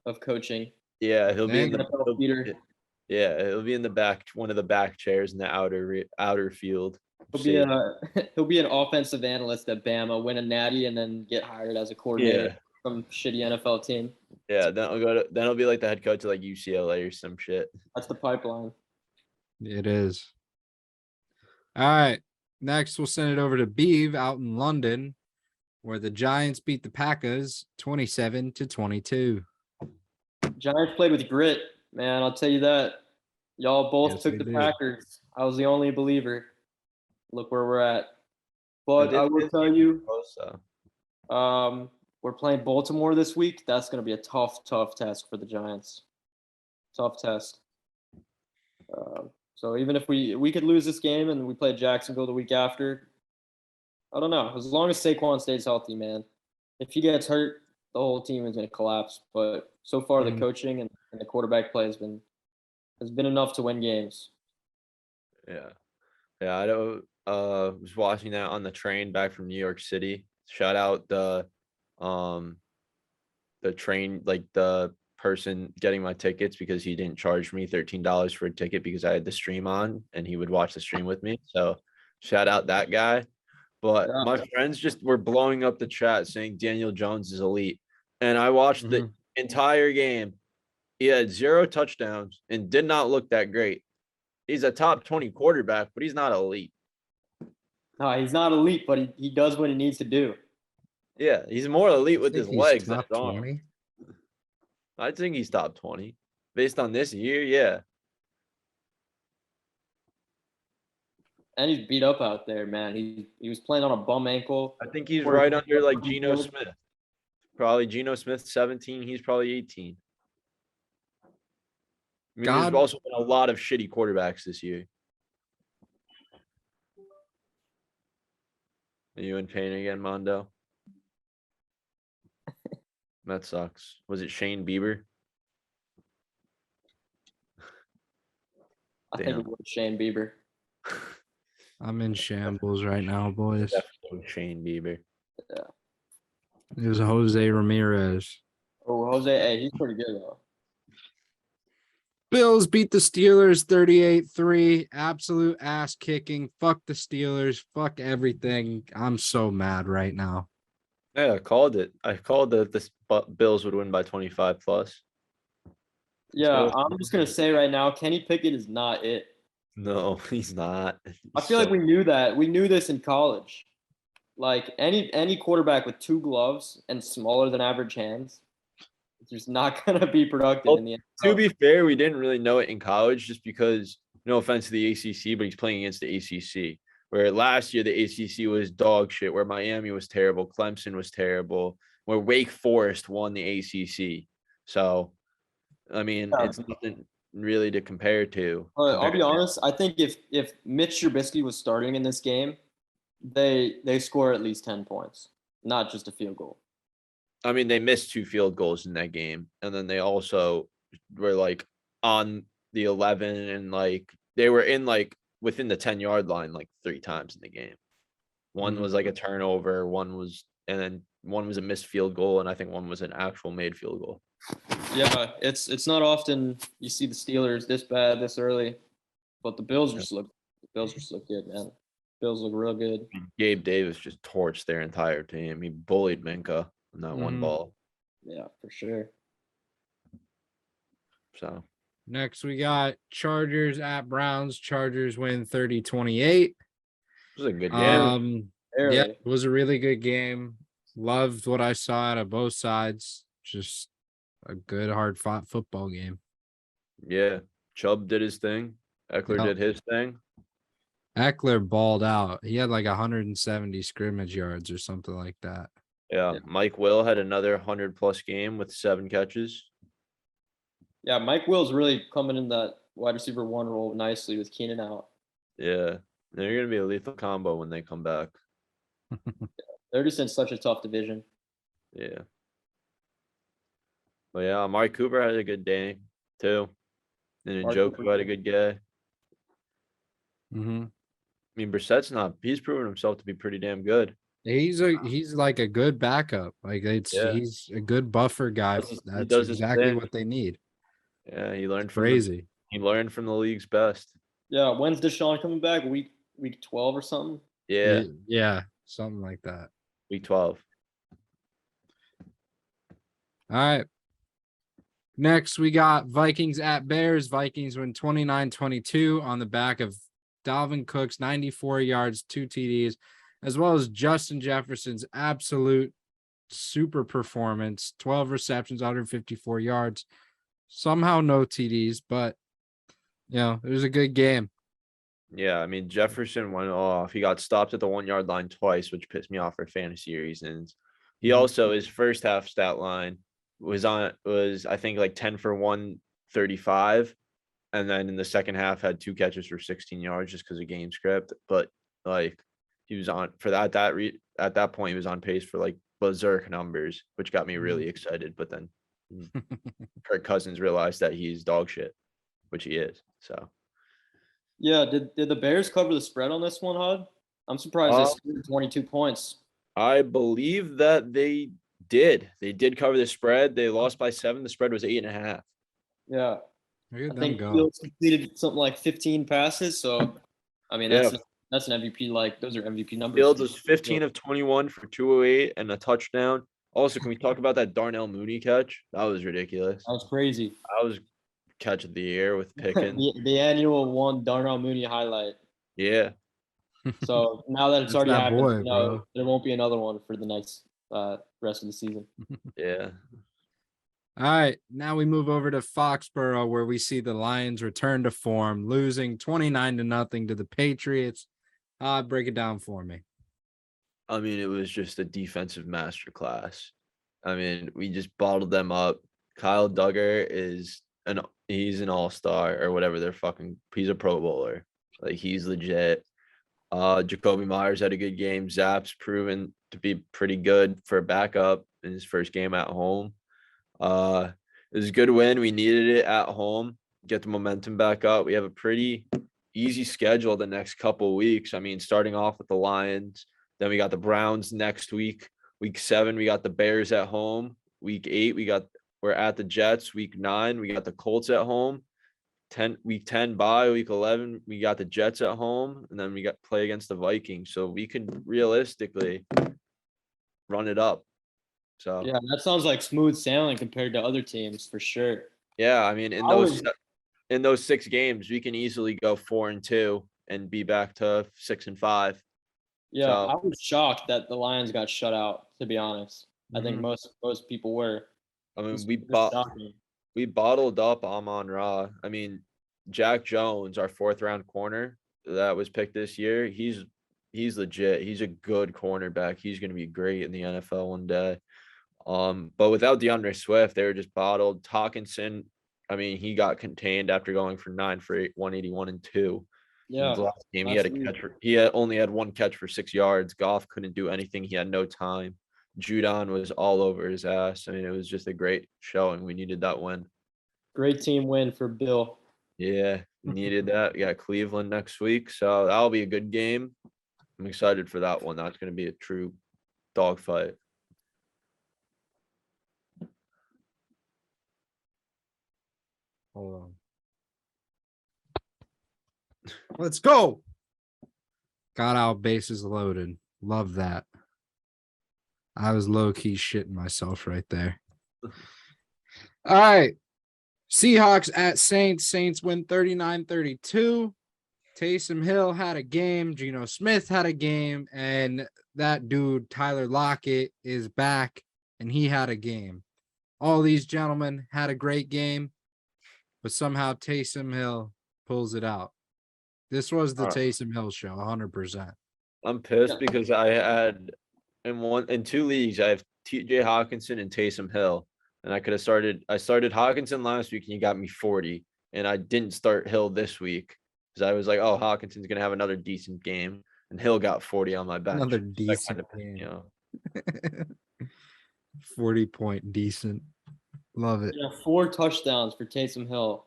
Speaker 3: of Coaching.
Speaker 2: Yeah, he'll be in the he'll be in the back, one of the back chairs in the outer field.
Speaker 3: He'll be an offensive analyst at Bama, win a natty, and then get hired as a coordinator from shitty NFL team.
Speaker 2: Yeah, then he'll be like the head coach of like UCLA or some shit.
Speaker 3: That's the pipeline.
Speaker 1: It is. All right. Next, we'll send it over to Beeve out in London, where the Giants beat the Packers 27-22.
Speaker 3: Giants played with grit, man. I'll tell you that. Y'all both took the Packers. I was the only believer. Look where we're at. But I will tell you, we're playing Baltimore this week. That's going to be a tough test for the Giants. Tough test. So even if we could lose this game and we play Jacksonville the week after, I don't know. As long as Saquon stays healthy, man. If he gets hurt, the whole team is going to collapse. But so far, the coaching and the quarterback play has been enough to win games.
Speaker 2: Yeah. I was watching that on the train back from New York City. Shout out the train, like the person getting my tickets, because he didn't charge me $13 for a ticket because I had the stream on and he would watch the stream with me. So shout out that guy. But
Speaker 3: Yeah.
Speaker 2: my friends just were blowing up the chat saying Daniel Jones is elite. And I watched the entire game. He had 0 touchdowns and did not look that great. He's a top 20 quarterback, but he's not elite.
Speaker 3: No, he's not elite, but he does what he needs to do.
Speaker 2: Yeah, he's more elite with his legs than
Speaker 1: top
Speaker 2: his arm.
Speaker 1: 20.
Speaker 2: I think he's top 20 based on this year. Yeah.
Speaker 3: And he's beat up out there, man. He was playing on a bum ankle.
Speaker 2: I think he's right under like Geno Smith. Probably Geno Smith 17. He's probably 18. I mean, there's also been a lot of shitty quarterbacks this year. Are you in pain again, Mondo? That sucks. Was it Shane Bieber?
Speaker 3: I think it was Shane Bieber.
Speaker 1: I'm in shambles right now, boys.
Speaker 2: Definitely Shane Bieber.
Speaker 3: Yeah.
Speaker 1: It was Jose Ramirez.
Speaker 3: Oh, Jose, hey, he's pretty good though.
Speaker 1: Bills beat the Steelers 38-3. Absolute ass kicking. Fuck the Steelers. Fuck everything. I'm so mad right now.
Speaker 2: Yeah, I called it. I called that the Bills would win by 25 plus.
Speaker 3: Yeah, I'm just gonna say right now, Kenny Pickett is not it.
Speaker 2: No, he's not.
Speaker 3: I feel like we knew that. We knew this in college. Like any quarterback with 2 gloves and smaller than average hands, it's just not gonna be productive in the NFL.
Speaker 2: To be fair, we didn't really know it in college just because, no offense to the ACC, but he's playing against the ACC. Where last year the ACC was dog shit, where Miami was terrible, Clemson was terrible, where Wake Forest won the ACC. So, I mean, it's nothing really to compare to.
Speaker 3: I'll be honest. I think if Mitch Trubisky was starting in this game, they score at least 10 points, not just a field goal.
Speaker 2: I mean, they missed 2 field goals in that game, and then they also were like on the 11, and like they were in like within the 10-yard line like 3 times in the game. One was like a turnover, one was a missed field goal, and I think one was an actual made field goal.
Speaker 3: Yeah, it's not often you see the Steelers this bad this early, but the Bills just look good, man. Bills look real good.
Speaker 2: Gabe Davis just torched their entire team. He bullied Minka on that one ball.
Speaker 3: Yeah, for sure.
Speaker 2: So
Speaker 1: next we got Chargers at Browns. Chargers win 30-28.
Speaker 2: It was a good game.
Speaker 1: Yeah, it was a really good game. Loved what I saw out of both sides. Just a good, hard-fought football game.
Speaker 2: Yeah, Chubb did his thing. Eckler did his thing.
Speaker 1: Eckler balled out. He had like 170 scrimmage yards or something like that.
Speaker 2: Yeah, Mike Will had another 100-plus game with 7 catches.
Speaker 3: Yeah, Mike Will's really coming in that wide receiver 1 role nicely with Keenan out.
Speaker 2: Yeah, they're going to be a lethal combo when they come back.
Speaker 3: They're just in such a tough division.
Speaker 2: Yeah. But yeah, Amari Cooper had a good day too. And Njoku had a good day. I mean, Brissett's he's proven himself to be pretty damn good.
Speaker 1: He's like a good backup. Like he's a good buffer guy. That's exactly what they need.
Speaker 2: Yeah, he learned
Speaker 1: he
Speaker 2: learned from the league's best.
Speaker 3: Yeah, when's Deshaun coming back? Week 12 or something?
Speaker 2: Yeah.
Speaker 1: Yeah, something like that.
Speaker 2: Week 12.
Speaker 1: All right. Next, we got Vikings at Bears. Vikings win 29-22 on the back of Dalvin Cook's 94 yards, 2 TDs, as well as Justin Jefferson's absolute super performance, 12 receptions, 154 yards. Somehow no TDs, but, it was a good game.
Speaker 2: Yeah, I mean, Jefferson went off. He got stopped at the 1-yard line twice, which pissed me off for fantasy reasons. He also, his first half stat line was I think like 10 for 135, and then in the second half had 2 catches for 16 yards just because of game script. But like he was on for that at that point he was on pace for like berserk numbers, which got me really excited. But then Kirk Cousins realized that he's dog shit, which he is. So
Speaker 3: yeah, did the Bears cover the spread on this one, Hud? I'm surprised they scored 22 points.
Speaker 2: I believe that they did. They did cover the spread. They lost by 7. The spread was 8.5.
Speaker 3: Yeah.
Speaker 1: Look at
Speaker 3: I
Speaker 1: them
Speaker 3: think
Speaker 1: go.
Speaker 3: Fields completed something like 15 passes. So, I mean,
Speaker 2: Yeah.
Speaker 3: that's an MVP. Like, those are MVP numbers.
Speaker 2: Fields was 15 of 21 for 208 and a touchdown. Also, can we talk about that Darnell Mooney catch? That was ridiculous.
Speaker 3: That was crazy.
Speaker 2: That was catch of the year with Pickens.
Speaker 3: the annual one Darnell Mooney highlight.
Speaker 2: Yeah.
Speaker 3: So now that it's
Speaker 1: That's
Speaker 3: already
Speaker 1: that
Speaker 3: happened,
Speaker 1: boy, bro.
Speaker 3: there won't be another one for the next rest of the season.
Speaker 2: Yeah.
Speaker 1: All right, now we move over to Foxborough, where we see the Lions return to form, losing 29-0 to the Patriots. Break it down for me.
Speaker 2: I mean, it was just a defensive masterclass. I mean, we just bottled them up. Kyle Duggar he's an all-star or whatever he's a pro bowler. Like, he's legit. Jacoby Myers had a good game. Zapp's proven to be pretty good for a backup in his first game at home. It was a good win. We needed it at home, get the momentum back up. We have a pretty easy schedule the next couple of weeks. I mean, starting off with the Lions, then we got the Browns next week. Week 7, we got the Bears at home. Week 8, we're at the Jets. Week 9, we got the Colts at home. Week 10 bye. Week 11, we got the Jets at home, and then we got play against the Vikings. So we could realistically run it up. So
Speaker 3: Yeah, that sounds like smooth sailing compared to other teams for sure.
Speaker 2: yeah, I mean, in those 6 games, we can easily go 4-2 and be back to 6-5.
Speaker 3: Yeah,
Speaker 2: So,
Speaker 3: I was shocked that the Lions got shut out, to be honest. I think most people were.
Speaker 2: I mean,
Speaker 3: Shocking.
Speaker 2: we bottled up Amon-Ra. I mean, Jack Jones, our 4th-round corner that was picked this year, he's legit. He's a good cornerback. He's going to be great in the NFL one day. But without DeAndre Swift, they were just bottled. Hawkinson, I mean, he got contained after going for 9 for 181 and 2.
Speaker 3: Yeah.
Speaker 2: The last game, he only had 1 catch for 6 yards. Goff couldn't do anything. He had no time. Judon was all over his ass. I mean, it was just a great showing. We needed that win.
Speaker 3: Great team win for Bill.
Speaker 2: Yeah, needed that. We got Cleveland next week, so that'll be a good game. I'm excited for that one. That's going to be a true dogfight.
Speaker 1: Hold on. Let's go. Got out, bases loaded. Love that. I was low-key shitting myself right there. All right. Seahawks at Saints. Saints win 39-32. Taysom Hill had a game. Geno Smith had a game. And that dude, Tyler Lockett, is back, and he had a game. All these gentlemen had a great game, but somehow Taysom Hill pulls it out. This was the Taysom Hill show, 100%.
Speaker 2: I'm pissed because I had in 2 leagues, I have TJ Hawkinson and Taysom Hill. And I started Hawkinson last week and he got me 40. And I didn't start Hill this week because I was like, oh, Hawkinson's gonna have another decent game. And Hill got 40 on my bench.
Speaker 1: Another decent game.
Speaker 2: You know.
Speaker 1: 40-point decent. Love it.
Speaker 3: Yeah, 4 touchdowns for Taysom Hill.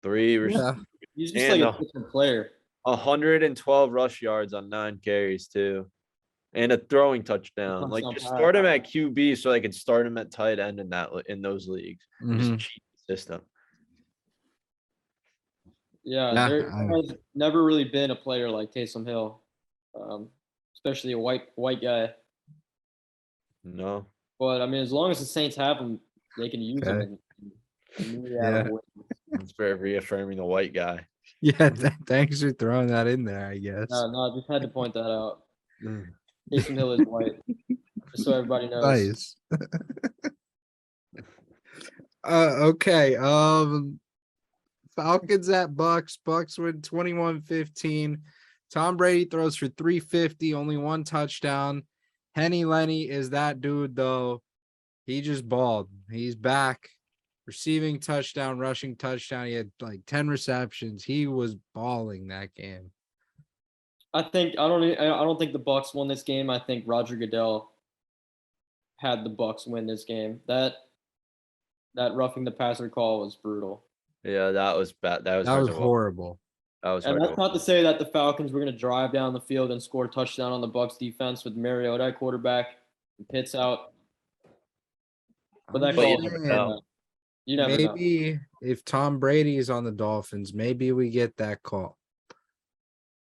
Speaker 2: 3
Speaker 1: Yeah.
Speaker 3: He's just like a different player.
Speaker 2: 112 rush yards on 9 carries too. And a throwing touchdown. Like, just start him at QB so I can start him at tight end in those leagues. Just cheat the system.
Speaker 3: Yeah, there has never really been a player like Taysom Hill, especially a white guy.
Speaker 2: No.
Speaker 3: But I mean, as long as the Saints have him, they can use him.
Speaker 2: It's very reaffirming the white guy.
Speaker 1: Yeah, thanks for throwing that in there, I guess.
Speaker 3: No, I just had to point that out. Taysom Hill is white, just so everybody knows.
Speaker 1: Nice. Okay. Falcons at Bucks. Bucks win 21-15. Tom Brady throws for 350, only 1 touchdown. Henny Lenny is that dude, though. He just balled. He's back. Receiving touchdown, rushing touchdown. He had like 10 receptions. He was balling that game.
Speaker 3: I don't think the Bucks won this game. I think Roger Goodell had the Bucks win this game. That roughing the passer call was brutal.
Speaker 2: Yeah, that was bad. That was
Speaker 1: horrible.
Speaker 2: That was
Speaker 3: And
Speaker 2: hard.
Speaker 3: that's not to say that the Falcons were going to drive down the field and score a touchdown on the Bucs defense with Mariota at quarterback and Pitts out. But that
Speaker 2: But you
Speaker 3: call,
Speaker 2: never know.
Speaker 3: you never know.
Speaker 1: Maybe if Tom Brady is on the Dolphins, maybe we get that call.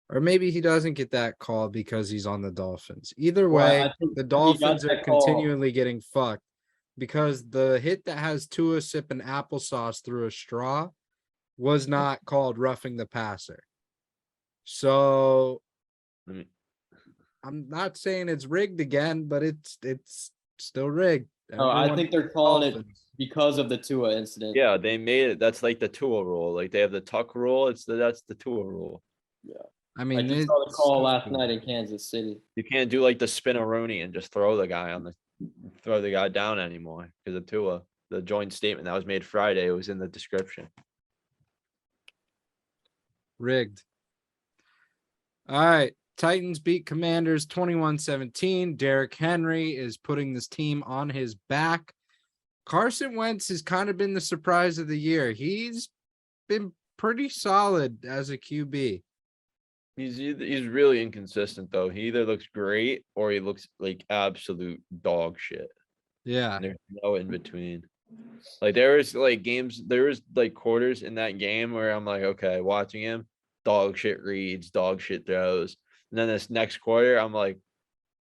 Speaker 1: Or maybe he doesn't get that call because he's on the Dolphins. Either
Speaker 3: Well,
Speaker 1: way,
Speaker 3: I think
Speaker 1: the
Speaker 3: he got
Speaker 1: Dolphins are
Speaker 3: that call.
Speaker 1: continually getting fucked because the hit that has Tua sipping applesauce through a straw was not called roughing the passer. So
Speaker 2: I mean,
Speaker 1: I'm not saying it's rigged again, but it's still rigged.
Speaker 3: No, I
Speaker 1: Everyone
Speaker 3: think they're calling it
Speaker 1: Dolphins.
Speaker 3: because of the Tua incident.
Speaker 2: yeah, they made it. That's like the Tua rule. Like they have the Tuck rule. That's the Tua rule.
Speaker 1: I
Speaker 3: I
Speaker 1: mean,
Speaker 3: just saw the
Speaker 1: it's
Speaker 3: call
Speaker 1: so
Speaker 3: last
Speaker 1: stupid.
Speaker 3: night in Kansas City.
Speaker 2: You can't do like the spin-a-roni and just throw the guy down anymore because of Tua. The joint statement that was made Friday was in the description.
Speaker 1: Rigged. All right. Titans beat Commanders 21-17. Derrick Henry is putting this team on his back. Carson Wentz has kind of been the surprise of the year. He's been pretty solid as a QB.
Speaker 2: He's really inconsistent though. He either looks great or he looks like absolute dog shit.
Speaker 1: Yeah.
Speaker 2: And there's no in between. Like there was like quarters in that game where I'm like, okay, watching him, dog shit reads, dog shit throws. And then this next quarter, I'm like,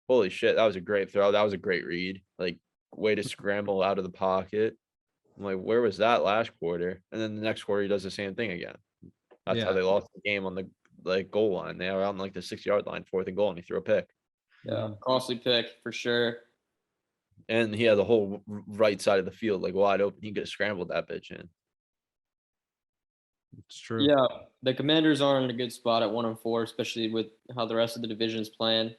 Speaker 2: holy shit, that was a great throw. That was a great read. Like way to scramble out of the pocket. I'm like, where was that last quarter? And then the next quarter, he does the same thing again. That's how
Speaker 1: Yeah.
Speaker 2: they lost the game on the goal line. They were on like the 6-yard line, 4th and goal, and he threw a pick.
Speaker 3: Yeah, costly pick for sure.
Speaker 2: And he had the whole right side of the field like wide open. He could have scrambled that bitch in.
Speaker 1: It's true.
Speaker 3: Yeah, the Commanders are in a good spot at 1-4, especially with how the rest of the division is playing.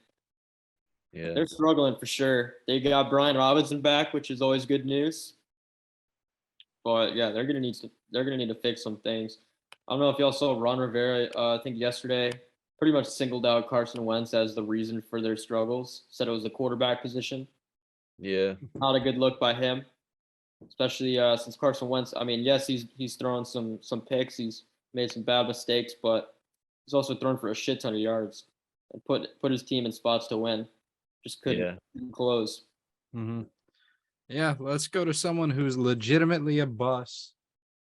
Speaker 2: Yeah.
Speaker 3: They're struggling for sure. They got Brian Robinson back, which is always good news. But yeah, they're gonna need to fix some things. I don't know if y'all saw Ron Rivera. I think yesterday, pretty much singled out Carson Wentz as the reason for their struggles. Said it was the quarterback position.
Speaker 2: Yeah.
Speaker 3: Not a good look by him, especially since Carson Wentz. I mean, yes, he's thrown some picks. He's made some bad mistakes, but he's also thrown for a shit ton of yards and put his team in spots to win. Just couldn't close.
Speaker 1: Mm-hmm. Yeah, let's go to someone who's legitimately a bust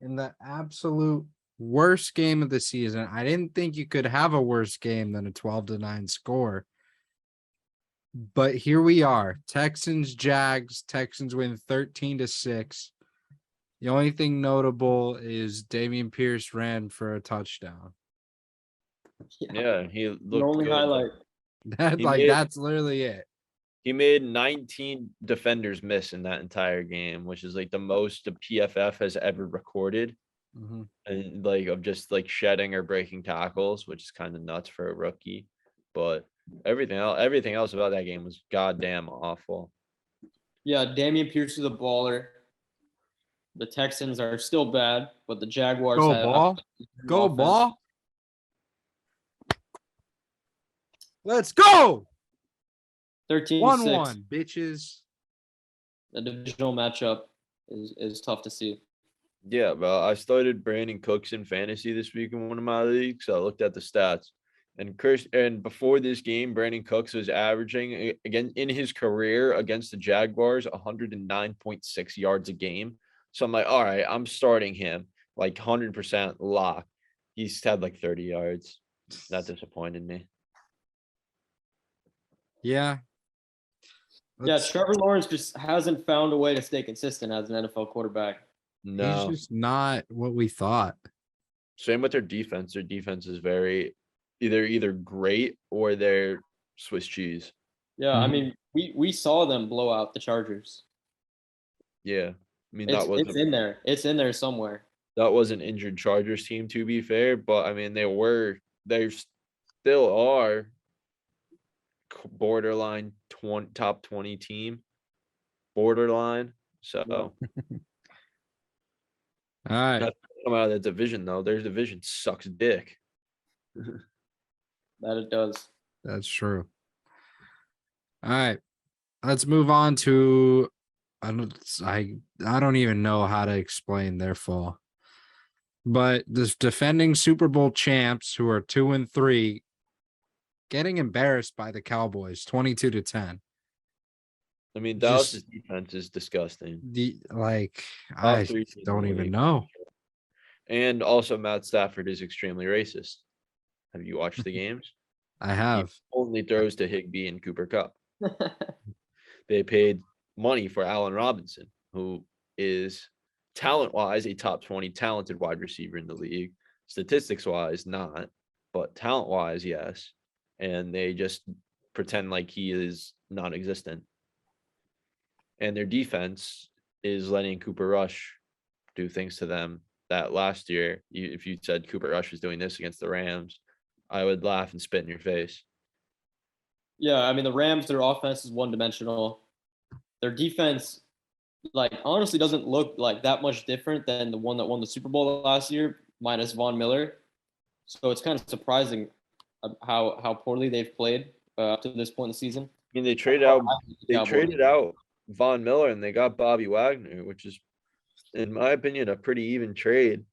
Speaker 1: in the absolute worst game of the season. I didn't think you could have a worse game than a 12-9 score. But here we are. Texans, Jags. Texans win 13-6. The only thing notable is Dameon Pierce ran for a touchdown.
Speaker 2: Yeah, he looked
Speaker 3: The only
Speaker 2: good.
Speaker 3: highlight.
Speaker 1: That's literally it.
Speaker 2: He made 19 defenders miss in that entire game, which is like the most the PFF has ever recorded.
Speaker 1: Mm-hmm.
Speaker 2: And like of just like shedding or breaking tackles, which is kind of nuts for a rookie. But everything else about that game was goddamn awful.
Speaker 3: Yeah, Dameon Pierce is a baller. The Texans are still bad, but the Jaguars
Speaker 1: Go
Speaker 3: have
Speaker 1: ball. Go
Speaker 3: offense.
Speaker 1: ball. Let's go.
Speaker 3: 13-6.
Speaker 1: 1-1, bitches.
Speaker 3: The divisional matchup is tough to see.
Speaker 2: Yeah, well, I started Brandon Cooks in fantasy this week in one of my leagues. So I looked at the stats. And before this game, Brandon Cooks was averaging again in his career against the Jaguars 109.6 yards a game. So I'm like, all right, I'm starting him like 100% lock. He's had like 30 yards. That disappointed me.
Speaker 1: Yeah.
Speaker 3: Yeah, Trevor Lawrence just hasn't found a way to stay consistent as an NFL quarterback.
Speaker 2: No.
Speaker 1: He's just not what we thought.
Speaker 2: Same with their defense. Their defense is very either great or they're Swiss cheese.
Speaker 3: Yeah, I mean, we saw them blow out the Chargers.
Speaker 2: Yeah. I mean,
Speaker 3: It's in there. It's in there somewhere.
Speaker 2: That was an injured Chargers team, to be fair, but I mean, they still are borderline top 20 team. Borderline. So
Speaker 3: Yeah.
Speaker 1: All right.
Speaker 2: not come out of that division though. Their division sucks dick.
Speaker 3: That it does.
Speaker 1: That's true. All right. Let's move on to I don't even know how to explain their fall. But the defending Super Bowl champs, who are 2-3, getting embarrassed by the Cowboys, 22-10.
Speaker 2: I mean,
Speaker 1: Just-
Speaker 2: Dallas's defense is disgusting.
Speaker 1: I
Speaker 2: Top 3 team in
Speaker 1: don't
Speaker 2: the
Speaker 1: even
Speaker 2: league.
Speaker 1: know.
Speaker 2: And also, Matt Stafford is extremely racist. Have you watched the games?
Speaker 1: I
Speaker 2: He
Speaker 1: have.
Speaker 2: only throws to Higbee and Cooper Kupp. They paid money for Allen Robinson, who is talent-wise a top 20 talented wide receiver in the league. Statistics-wise, not, but talent-wise, yes. And they just pretend like he is non-existent. And their defense is letting Cooper Rush do things to them that last year, if you said Cooper Rush was doing this against the Rams, I would laugh and spit in your face.
Speaker 3: Yeah, I mean the Rams, their offense is one-dimensional. Their defense, honestly, doesn't look like that much different than the one that won the Super Bowl last year, minus Von Miller. So it's kind of surprising how poorly they've played up to this point in the season.
Speaker 2: I mean, they traded out Von Miller and they got Bobby Wagner, which is, in my opinion, a pretty even trade.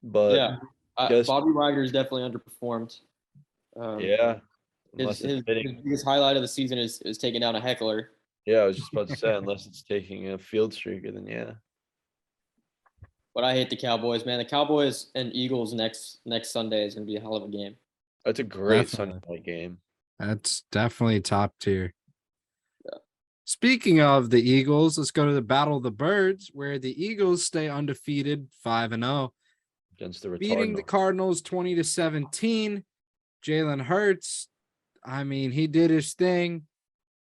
Speaker 2: But
Speaker 3: yeah, Bobby Wagner is definitely underperformed.
Speaker 2: Yeah,
Speaker 3: his biggest highlight of the season is taking down a heckler.
Speaker 2: Yeah, I was just about to say, unless it's taking a field streaker, then yeah.
Speaker 3: But I hate the Cowboys, man. The Cowboys and Eagles next Sunday is going to be a hell of a game.
Speaker 2: That's a great
Speaker 1: Definitely.
Speaker 2: Sunday night game.
Speaker 1: That's definitely top tier.
Speaker 3: Yeah.
Speaker 1: Speaking of the Eagles, let's go to the Battle of the Birds, where the Eagles stay undefeated, 5-0,
Speaker 2: Against the
Speaker 1: beating the
Speaker 2: retarded.
Speaker 1: Cardinals 20-17. Jalen Hurts, I mean, he did his thing.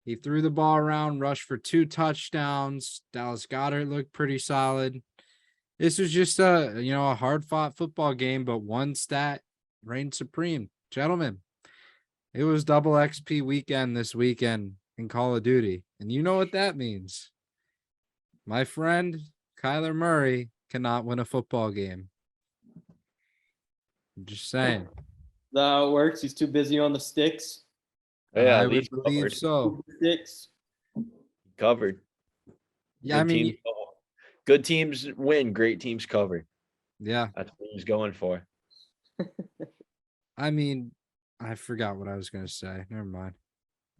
Speaker 1: He threw the ball around, rushed for 2 touchdowns. Dallas Goedert looked pretty solid. This was just a hard-fought football game, but one stat reigned supreme. Gentlemen, it was double XP weekend this weekend in Call of Duty. And you know what that means. My friend, Kyler Murray, cannot win a football game. I'm just saying.
Speaker 3: That's how it works. He's too busy on the sticks.
Speaker 2: Yeah,
Speaker 1: I
Speaker 2: at
Speaker 1: would
Speaker 2: least
Speaker 1: believe
Speaker 2: covered.
Speaker 1: so.
Speaker 3: Sticks.
Speaker 2: Covered.
Speaker 1: Yeah, I mean,
Speaker 2: good teams win, great teams cover.
Speaker 1: yeah.
Speaker 2: That's what he's going for.
Speaker 1: I mean, I forgot what I was going to say. Never mind.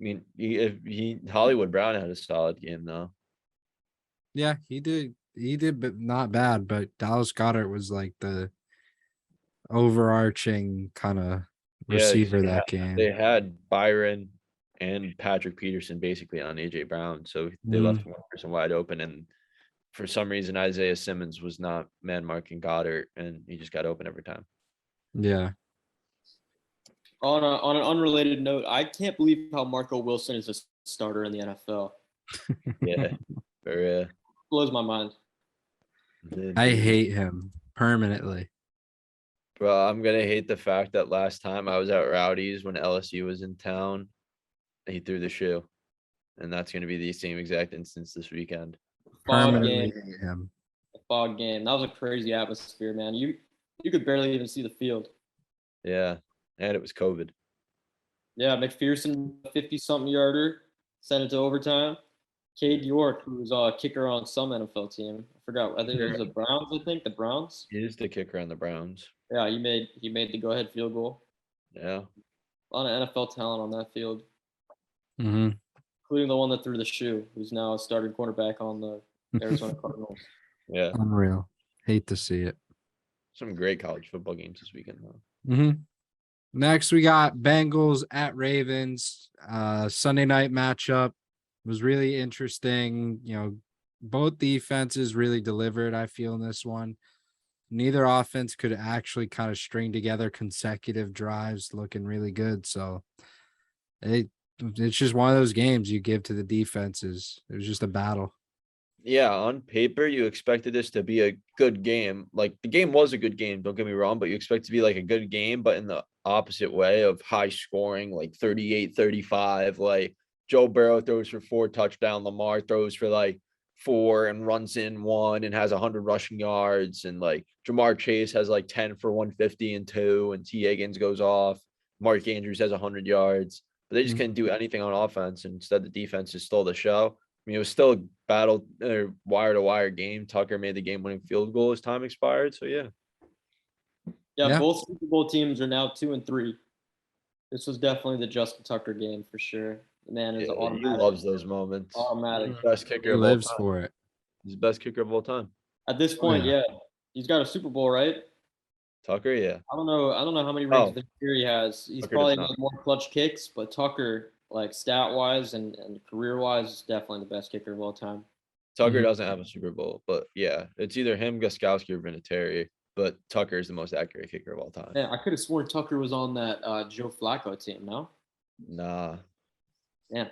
Speaker 2: I mean, Hollywood Brown had a solid game though.
Speaker 1: Yeah, he did. He did, but not bad. But Dallas Goedert was like the overarching kind of receiver that game.
Speaker 2: They had Byron and Patrick Peterson basically on AJ Brown, so they left one person wide open, and for some reason Isaiah Simmons was not man marking Goddard, and he just got open every time.
Speaker 1: Yeah.
Speaker 3: On an unrelated note, I can't believe how Marco Wilson is a starter in the NFL.
Speaker 2: Yeah, very.
Speaker 3: Blows my mind.
Speaker 1: I hate him permanently.
Speaker 2: Bro, I'm gonna hate the fact that last time I was at Rowdy's when LSU was in town, he threw the shoe, and that's gonna be the same exact instance this weekend.
Speaker 3: Fog
Speaker 1: Permanently
Speaker 3: game.
Speaker 1: hate him.
Speaker 3: Fog game. That was a crazy atmosphere, man. You could barely even see the field.
Speaker 2: Yeah, and it was COVID.
Speaker 3: Yeah, McPherson, 50-something yarder, sent it to overtime. Cade York, who was a kicker on some NFL team. I forgot. I think it was the Browns, the Browns.
Speaker 2: He is the kicker on the Browns.
Speaker 3: Yeah, he made the go-ahead field goal.
Speaker 2: Yeah.
Speaker 3: A lot of NFL talent on that field,
Speaker 1: Mm-hmm.
Speaker 3: including the one that threw the shoe, who's now a starting quarterback on the Arizona Cardinals.
Speaker 2: Yeah.
Speaker 1: Unreal. Hate to see it.
Speaker 2: Some great college football games this weekend, though.
Speaker 1: Mm-hmm. Next, we got Bengals at Ravens. Sunday night matchup was really interesting. Both defenses really delivered, I feel, in this one. Neither offense could actually kind of string together consecutive drives looking really good. So it's just one of those games you give to the defenses. It was just a battle.
Speaker 2: Yeah, on paper, you expected this to be a good game. Like, the game was a good game, don't get me wrong, but you expect it to be like a good game, but in the opposite way of high scoring, like 38-35. Like, Joe Burrow throws for 4 touchdowns, Lamar throws for like 4 and runs in 1 and has 100 rushing yards, and like Jamar Chase has like 10 for 150 and 2, and T. Higgins goes off. Mark Andrews has 100 yards, but they just couldn't do anything on offense, and instead the defense just stole the show. mean, it was still a battle or wire to wire game. Tucker made the game winning field goal as time expired. So yeah.
Speaker 3: Yeah,
Speaker 1: Yeah.
Speaker 3: both Super Bowl teams are now 2-3. This was definitely the Justin Tucker game for sure. The man is
Speaker 2: Yeah, he
Speaker 3: automatic.
Speaker 2: loves those moments.
Speaker 3: Automatic.
Speaker 2: Best
Speaker 1: He
Speaker 2: kicker of all
Speaker 1: lives
Speaker 2: time.
Speaker 1: for it.
Speaker 2: He's the best kicker of all time.
Speaker 3: At this
Speaker 1: Oh,
Speaker 3: point,
Speaker 1: yeah.
Speaker 3: yeah, he's got a Super Bowl, right?
Speaker 2: Tucker, yeah.
Speaker 3: I don't know. I don't know how many rings
Speaker 2: Oh.
Speaker 3: of the year he has. He's
Speaker 2: Tucker
Speaker 3: probably
Speaker 2: does not.
Speaker 3: made more clutch kicks, but Tucker, like stat wise and career wise, is definitely the best kicker of all time.
Speaker 2: Tucker
Speaker 1: Mhm.
Speaker 2: doesn't have a Super Bowl, but yeah, it's either him, Gostkowski, or Vinatieri. But Tucker is the most accurate kicker of all time.
Speaker 3: Yeah, I could have sworn Tucker was on that Joe Flacco team. No,
Speaker 2: Nah,
Speaker 3: yeah,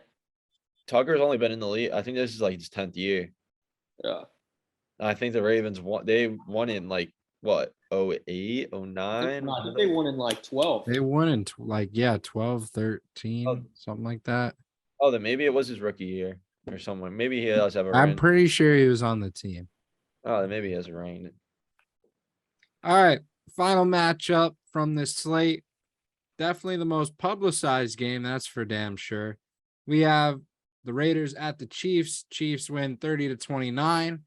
Speaker 2: Tucker's only been in the league. I think this is like his 10th year.
Speaker 3: yeah.
Speaker 2: I think the Ravens won. They won in like what 08,
Speaker 3: I
Speaker 2: 09?
Speaker 3: think they won in like 12.
Speaker 1: They won in 12, 13,
Speaker 2: Oh.
Speaker 1: something like that.
Speaker 2: Oh, then maybe it was his rookie year or someone. Maybe he does have a
Speaker 1: I'm
Speaker 2: ring.
Speaker 1: pretty sure he was on the team.
Speaker 2: Oh, then maybe he has a ring.
Speaker 1: All right, final matchup from this slate. Definitely the most publicized game, that's for damn sure. We have the Raiders at the Chiefs. Chiefs win 30-29.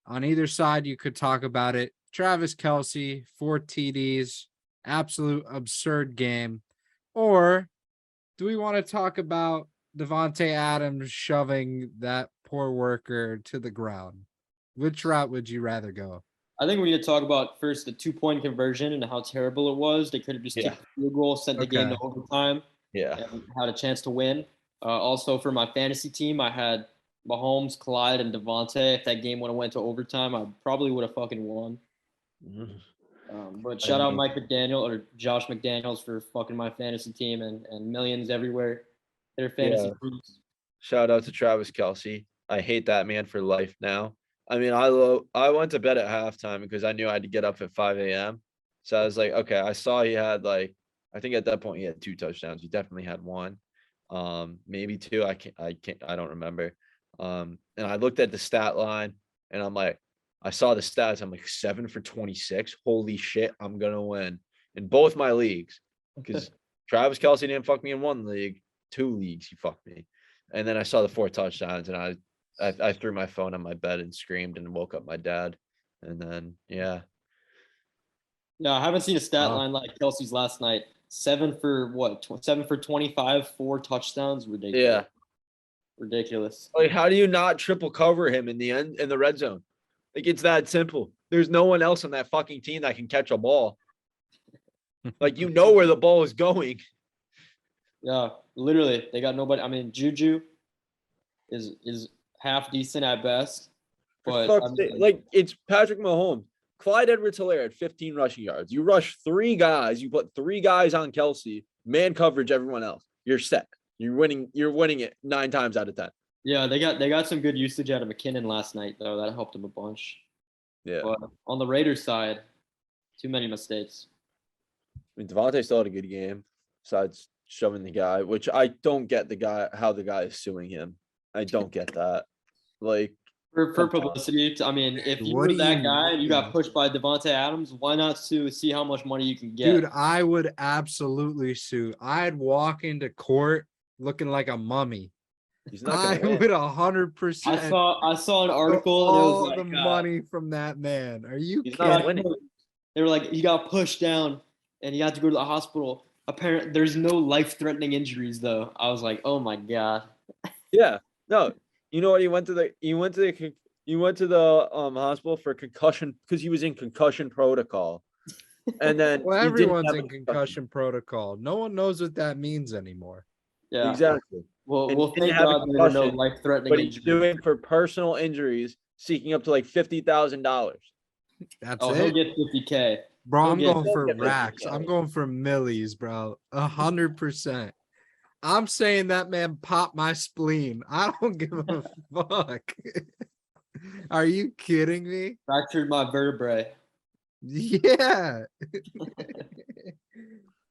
Speaker 1: On either side, you could talk about it. Travis Kelce, 4 TDs, absolute absurd game. Or do we want to talk about Devante Adams shoving that poor worker to the ground? Which route would you rather go?
Speaker 3: I think we need to talk about first the 2-point conversion and how terrible it was. They could have just
Speaker 2: Yeah.
Speaker 3: kicked the field goal, sent the game to
Speaker 1: Okay.
Speaker 3: overtime,
Speaker 2: Yeah.
Speaker 3: and had a chance to win. Also, for my fantasy team, I had Mahomes, Clyde, and Devante. If that game would have went to overtime, I probably would have fucking won.
Speaker 2: Mhm.
Speaker 3: But shout out
Speaker 2: mean-
Speaker 3: Mike McDaniel or Josh McDaniels for fucking my fantasy team and millions everywhere. Their fantasy
Speaker 2: Yeah.
Speaker 3: teams.
Speaker 2: Shout out to Travis Kelce. I hate that man for life now. I mean, I went to bed at halftime because I knew I had to get up at 5 a.m. So I was like, okay, I saw he had like, I think at that point he had 2 touchdowns. He definitely had 1. Maybe 2. I don't remember. And I looked at the stat line and I'm like, I saw the stats. I'm like 7 for 26. Holy shit, I'm gonna win in both my leagues. Because Travis Kelce didn't fuck me in 1 league, 2 leagues, he fucked me. And then I saw the 4 touchdowns and I threw my phone on my bed and screamed and woke up my dad. And then yeah.
Speaker 3: No, I haven't seen a stat
Speaker 1: Wow.
Speaker 3: line like Kelsey's last night. 7 for what? 7 for 25, 4 touchdowns. Ridiculous.
Speaker 2: Yeah.
Speaker 3: Ridiculous.
Speaker 2: Like, how do you not triple cover him in the red zone? Like, it's that simple. There's no one else on that fucking team that can catch a ball. Like, you know where the ball is going.
Speaker 3: Yeah, literally, they got nobody. I mean, Juju is half decent at best, but
Speaker 2: For
Speaker 3: I
Speaker 2: fuck's
Speaker 3: mean,
Speaker 2: sake, like, it's Patrick Mahomes. Clyde Edwards-Helaire had 15 rushing yards. You rush 3 guys. You put 3 guys on Kelce. Man coverage, everyone else. You're set. You're winning it 9 times out of 10.
Speaker 3: yeah, they got some good usage out of McKinnon last night though. That helped him a bunch.
Speaker 2: Yeah.
Speaker 3: But on the Raiders side, too many mistakes.
Speaker 2: I mean, Devante still had a good game besides shoving the guy, which I don't get how the guy is suing him. I don't get that. Like,
Speaker 3: For
Speaker 2: come on.
Speaker 3: publicity, I mean, if you
Speaker 1: What
Speaker 3: were
Speaker 1: do
Speaker 3: that
Speaker 1: you
Speaker 3: guy and you got
Speaker 1: mean?
Speaker 3: pushed by Devonte Adams, why not sue? See how much money you can get.
Speaker 1: Dude, I would absolutely sue. I'd walk into court looking like a mummy.
Speaker 2: He's not
Speaker 1: I
Speaker 2: gonna win.
Speaker 1: would 100%.
Speaker 3: I saw an
Speaker 1: for
Speaker 3: article and it
Speaker 1: all
Speaker 3: was like
Speaker 1: the money from that man. Are you
Speaker 2: He's
Speaker 3: he
Speaker 2: not
Speaker 3: got
Speaker 2: winning.
Speaker 3: pushed- They were like, he got pushed down and he had to go to the hospital. Apparently, there's no life-threatening injuries though. I was like, oh my god.
Speaker 2: Yeah. No. You know what? He went to the hospital for concussion because he was in concussion protocol. And then
Speaker 1: Well,
Speaker 2: he didn't
Speaker 1: everyone's
Speaker 2: have a
Speaker 1: in concussion protocol. No one knows what that means anymore.
Speaker 3: Yeah.
Speaker 2: Exactly.
Speaker 3: Well,
Speaker 2: And
Speaker 3: well,
Speaker 2: he didn't
Speaker 3: thank
Speaker 2: have a
Speaker 3: God there were no
Speaker 2: concussion,
Speaker 3: life-threatening
Speaker 2: But he's
Speaker 3: injuries.
Speaker 2: doing for personal injuries, seeking up to like $50,000.
Speaker 1: That's
Speaker 3: Oh, he'll
Speaker 1: it.
Speaker 3: get 50K.
Speaker 1: Bro,
Speaker 3: he'll
Speaker 1: I'm
Speaker 3: get-
Speaker 1: going for
Speaker 2: he'll get
Speaker 1: racks.
Speaker 2: 50K.
Speaker 1: I'm going for millies, bro. 100%. I'm saying that man popped my spleen. I don't give a fuck. Are you kidding me?
Speaker 3: Fractured my vertebrae.
Speaker 1: Yeah.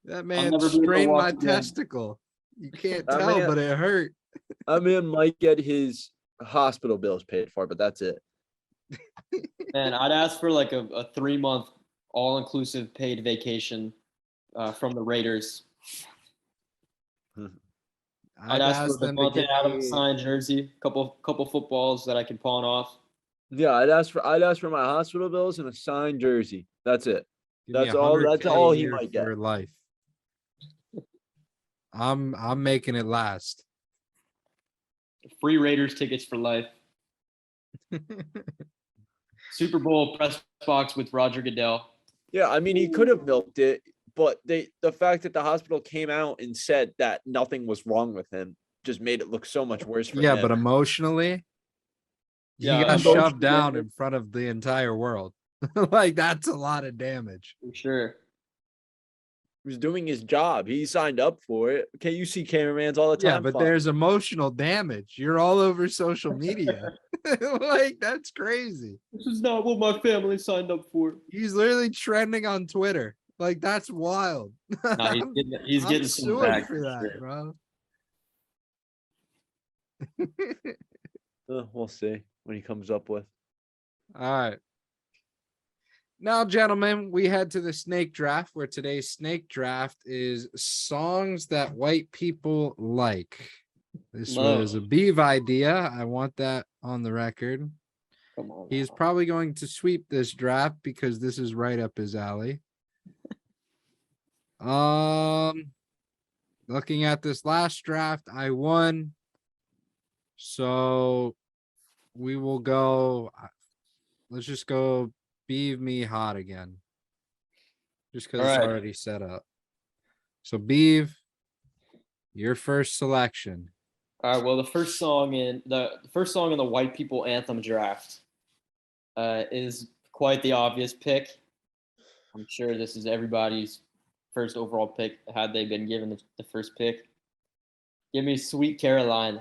Speaker 1: That man
Speaker 3: never be able to
Speaker 1: strained
Speaker 3: walk
Speaker 1: my
Speaker 3: again.
Speaker 1: testicle. You can't
Speaker 2: That
Speaker 1: tell,
Speaker 2: man-
Speaker 1: but it hurt.
Speaker 2: I mean, might get his hospital bills paid for, but that's it.
Speaker 3: Man, I'd ask for like a 3-month all-inclusive paid vacation from the Raiders. I'd ask for
Speaker 1: ask them to
Speaker 3: Devante
Speaker 1: give
Speaker 3: Adams
Speaker 1: me.
Speaker 3: signed jersey, couple footballs that I can pawn off.
Speaker 2: Yeah, I'd ask for my hospital bills and a signed jersey. That's it.
Speaker 1: Give me
Speaker 2: That's all. That's
Speaker 1: 100K a
Speaker 2: all he
Speaker 1: year
Speaker 2: might get.
Speaker 1: for life. I'm making it last.
Speaker 3: Free Raiders tickets for life. Super Bowl press box with Roger Goodell.
Speaker 2: Yeah, I mean, he could have milked it, but the fact that the hospital came out and said that nothing was wrong with him just made it look so much worse for
Speaker 1: Yeah,
Speaker 2: him.
Speaker 1: but emotionally, he
Speaker 3: Yeah,
Speaker 1: got
Speaker 3: emotionally,
Speaker 1: shoved down in front of the entire world. Like that's a lot of damage.
Speaker 3: for sure.
Speaker 2: He was doing his job. He signed up for it. Okay, you see cameramans all the time.
Speaker 1: Yeah, but there's emotional damage. You're all over social media. Like that's crazy.
Speaker 3: This is not what my family signed up for.
Speaker 1: He's literally trending on Twitter. Like that's wild.
Speaker 3: Nah, he's
Speaker 1: I'm
Speaker 3: getting some
Speaker 1: suing
Speaker 3: back
Speaker 1: for that,
Speaker 3: sure.
Speaker 1: bro.
Speaker 2: We'll see what he comes up with.
Speaker 1: All right. Now, gentlemen, we head to the snake draft, where today's snake draft is songs that white people like. This was a Beeve idea. I want that on the record.
Speaker 3: Come on.
Speaker 1: He's
Speaker 3: now.
Speaker 1: probably going to sweep this draft because this is right up his alley. Looking at this last draft, I won. So we will go. Let's just go Beeve me hot again. Just because it's
Speaker 3: Alright.
Speaker 1: already set up. So Beeve, your first selection.
Speaker 3: All right. Well, the first song in the white people anthem draft is quite the obvious pick. I'm sure this is everybody's first overall pick had they been given the first pick. Give me Sweet Caroline.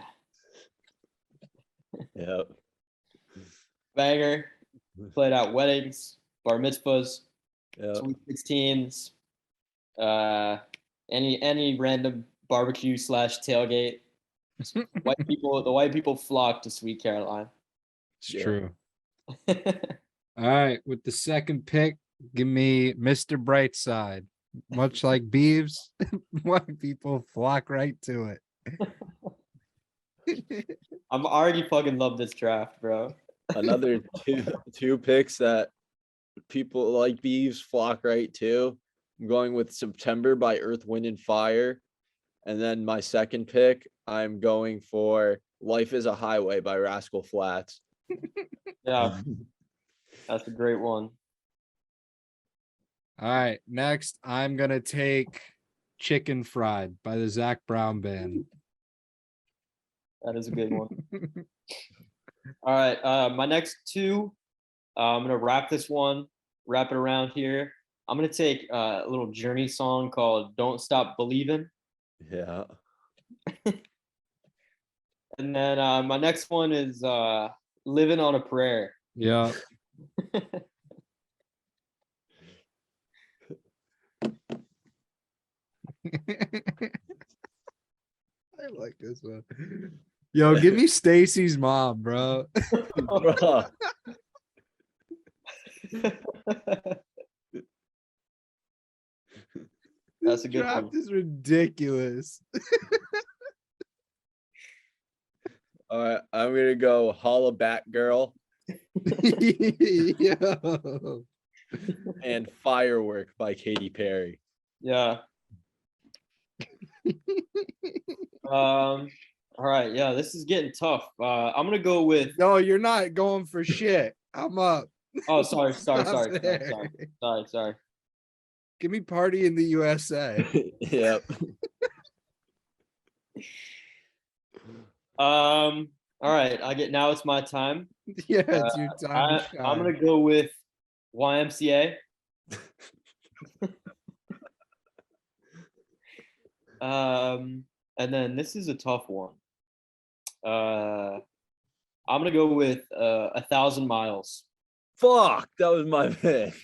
Speaker 2: Yep.
Speaker 3: Banger. Played out weddings, bar mitzvahs,
Speaker 2: Yep.
Speaker 3: Sweet 16s, any random barbecue / tailgate. The white people flock to Sweet Caroline.
Speaker 1: It's
Speaker 2: Yeah.
Speaker 1: true. All right. With the second pick, give me Mr. Brightside. Much like Beeves, white people flock right to it.
Speaker 3: I'm already fucking love this draft, bro.
Speaker 2: Another two picks that people like Beeves flock right to. I'm going with September by Earth, Wind, and Fire. And then my second pick, I'm going for Life is a Highway by Rascal Flatts.
Speaker 3: Yeah, that's a great one.
Speaker 1: All right. Next, I'm going to take Chicken Fried by the Zach Brown Band.
Speaker 3: That is a good one. All right, my next two, I'm gonna wrap it around here. I'm gonna take a little Journey song called "Don't Stop Believing,"
Speaker 2: Yeah.
Speaker 3: and then my next one is "Living on a Prayer."
Speaker 1: Yeah. I like this one. Yo, give me Stacy's mom, bro.
Speaker 2: Bruh.
Speaker 3: That's a good one.
Speaker 1: Draft is ridiculous.
Speaker 2: All right, I'm gonna go Holla Back Girl
Speaker 1: Yo.
Speaker 2: and Firework by Katy Perry.
Speaker 3: Yeah. All right. Yeah, this is getting tough. I'm gonna go with.
Speaker 1: No, you're not going for shit. I'm up.
Speaker 3: Oh, sorry.
Speaker 1: Stop there.
Speaker 3: Sorry.
Speaker 1: Give me Party in the USA.
Speaker 2: Yep.
Speaker 3: All right. Now it's my time.
Speaker 1: Yeah, it's your time to shine.
Speaker 3: I'm gonna go with YMCA. And then this is a tough one. I'm gonna go with 1,000 Miles.
Speaker 2: Fuck, that was my pick.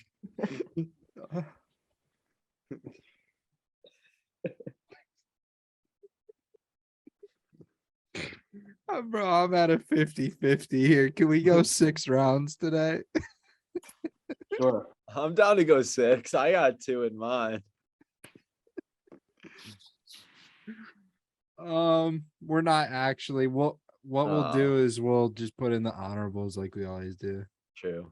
Speaker 1: Bro, I'm at a 50-50 here. Can we go 6 rounds today?
Speaker 3: Sure.
Speaker 2: I'm down to go 6. I got 2 in mind.
Speaker 1: We're not actually. What we'll
Speaker 2: Oh.
Speaker 1: do is we'll just put in the honorables like we always do.
Speaker 2: True.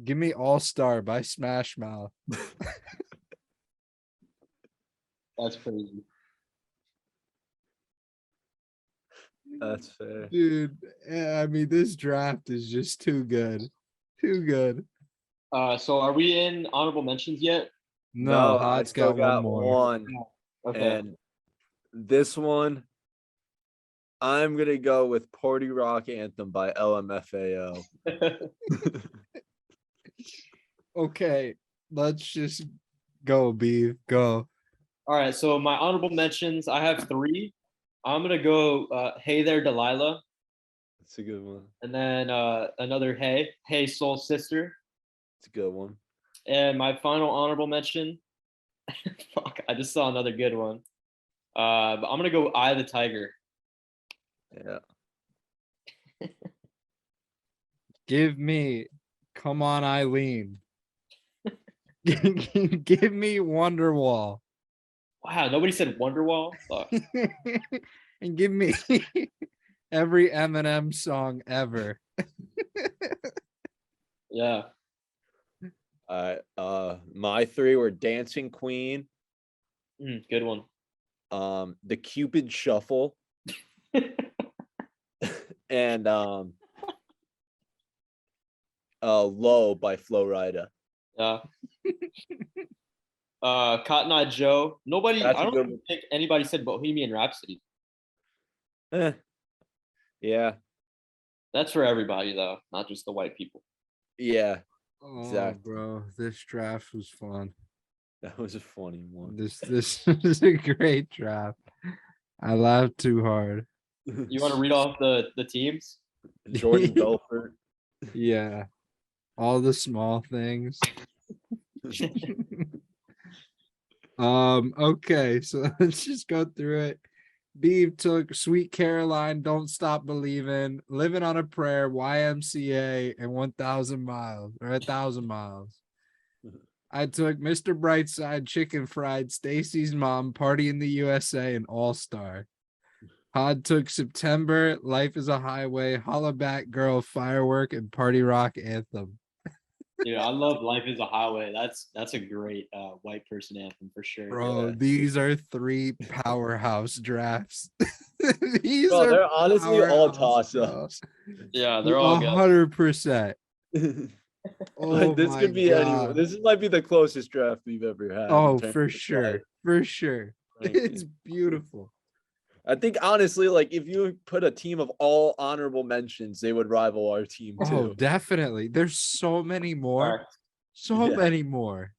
Speaker 1: Give me All Star by Smash Mouth.
Speaker 3: That's crazy.
Speaker 2: That's fair.
Speaker 1: Dude, I mean, this draft is just too good. Too good.
Speaker 3: So are we in honorable mentions yet?
Speaker 1: No,
Speaker 2: I
Speaker 1: Hod's
Speaker 2: still
Speaker 1: got one more.
Speaker 2: one.
Speaker 3: Okay.
Speaker 2: And this one, I'm gonna go with Party Rock Anthem by LMFAO.
Speaker 1: Okay, let's just go, Beef. Go.
Speaker 3: All right. So my honorable mentions, I have 3. I'm gonna go Hey There Delilah,
Speaker 2: That's a good one.
Speaker 3: and then another Hey Soul Sister.
Speaker 2: It's a good one.
Speaker 3: And my final honorable mention, fuck, I just saw another good one. But I'm gonna go Eye of the Tiger.
Speaker 2: Yeah.
Speaker 1: Give me Come On Eileen. Give me Wonderwall.
Speaker 3: Wow, nobody said Wonderwall. Fuck.
Speaker 1: And give me every Eminem song ever.
Speaker 3: Yeah.
Speaker 2: My 3 were Dancing Queen,
Speaker 3: Good one.
Speaker 2: The Cupid Shuffle, and Low by Flo Rida.
Speaker 3: Yeah. Cotton Eye Joe. Nobody.
Speaker 2: That's a
Speaker 3: I don't
Speaker 2: good
Speaker 3: think anybody said Bohemian Rhapsody.
Speaker 2: Eh. Yeah.
Speaker 3: That's for everybody though, not just the white people.
Speaker 2: Yeah.
Speaker 1: Oh,
Speaker 2: Exactly.
Speaker 1: bro, this draft was fun.
Speaker 2: That was a funny one.
Speaker 1: This is a great draft. I laughed too hard.
Speaker 3: You want to read off the teams?
Speaker 2: Jordan Belfort.
Speaker 1: Yeah, all the small things. Okay, so let's just go through it. Beef took Sweet Caroline, Don't Stop Believing, Living on a Prayer, YMCA, and 1,000 miles or 1,000 miles. I took Mr. Brightside, Chicken Fried, Stacy's Mom, Party in the USA, and All Star. Hod took September, Life is a Highway, Holla Back Girl, Firework, and Party Rock Anthem.
Speaker 3: Dude, I love Life is a Highway. That's a great white person anthem for sure.
Speaker 1: Bro,
Speaker 2: Yeah.
Speaker 1: these are 3 powerhouse drafts. These
Speaker 2: Bro,
Speaker 1: are
Speaker 2: they're honestly all
Speaker 1: powerhouse, bro.
Speaker 2: toss-ups.
Speaker 3: Yeah, they're all good.
Speaker 1: 100%. Oh
Speaker 2: This
Speaker 1: my
Speaker 2: could be anyone.
Speaker 1: God.
Speaker 2: This might be the closest draft we've ever had. in
Speaker 1: Oh,
Speaker 2: terms
Speaker 1: for
Speaker 2: of
Speaker 1: sure. For sure. It's
Speaker 2: ranking.
Speaker 1: beautiful.
Speaker 2: I think honestly, like if you put a team of all honorable mentions, they would rival our team
Speaker 1: Oh,
Speaker 2: too.
Speaker 1: definitely. There's so many more.
Speaker 3: All
Speaker 1: So
Speaker 2: Yeah.
Speaker 1: many more.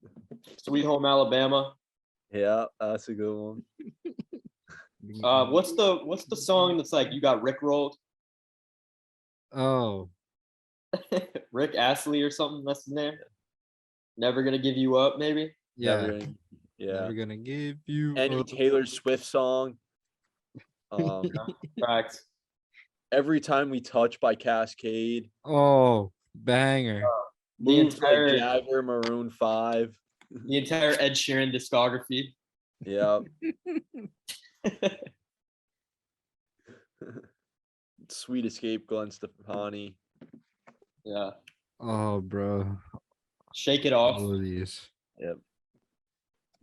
Speaker 3: right. Sweet Home Alabama.
Speaker 2: Yeah, that's a good one.
Speaker 3: What's the song that's like you got Rickrolled?
Speaker 1: Oh,
Speaker 3: Rick Astley or something. That's his name. Never gonna give you up, maybe.
Speaker 1: yeah.
Speaker 2: Never gonna- yeah.
Speaker 1: Never gonna give you
Speaker 2: Any
Speaker 1: up.
Speaker 2: Taylor Swift song.
Speaker 3: Facts.
Speaker 2: Every Time We Touch by Cascade.
Speaker 1: Oh, banger.
Speaker 3: The
Speaker 2: Moves
Speaker 3: entire
Speaker 2: like Jagger, Maroon 5.
Speaker 3: the entire Ed Sheeran discography.
Speaker 2: Yeah. Sweet Escape, Glenn Stefani.
Speaker 3: Yeah.
Speaker 1: Oh, bro.
Speaker 3: Shake It Off.
Speaker 1: All of these.
Speaker 2: Yep.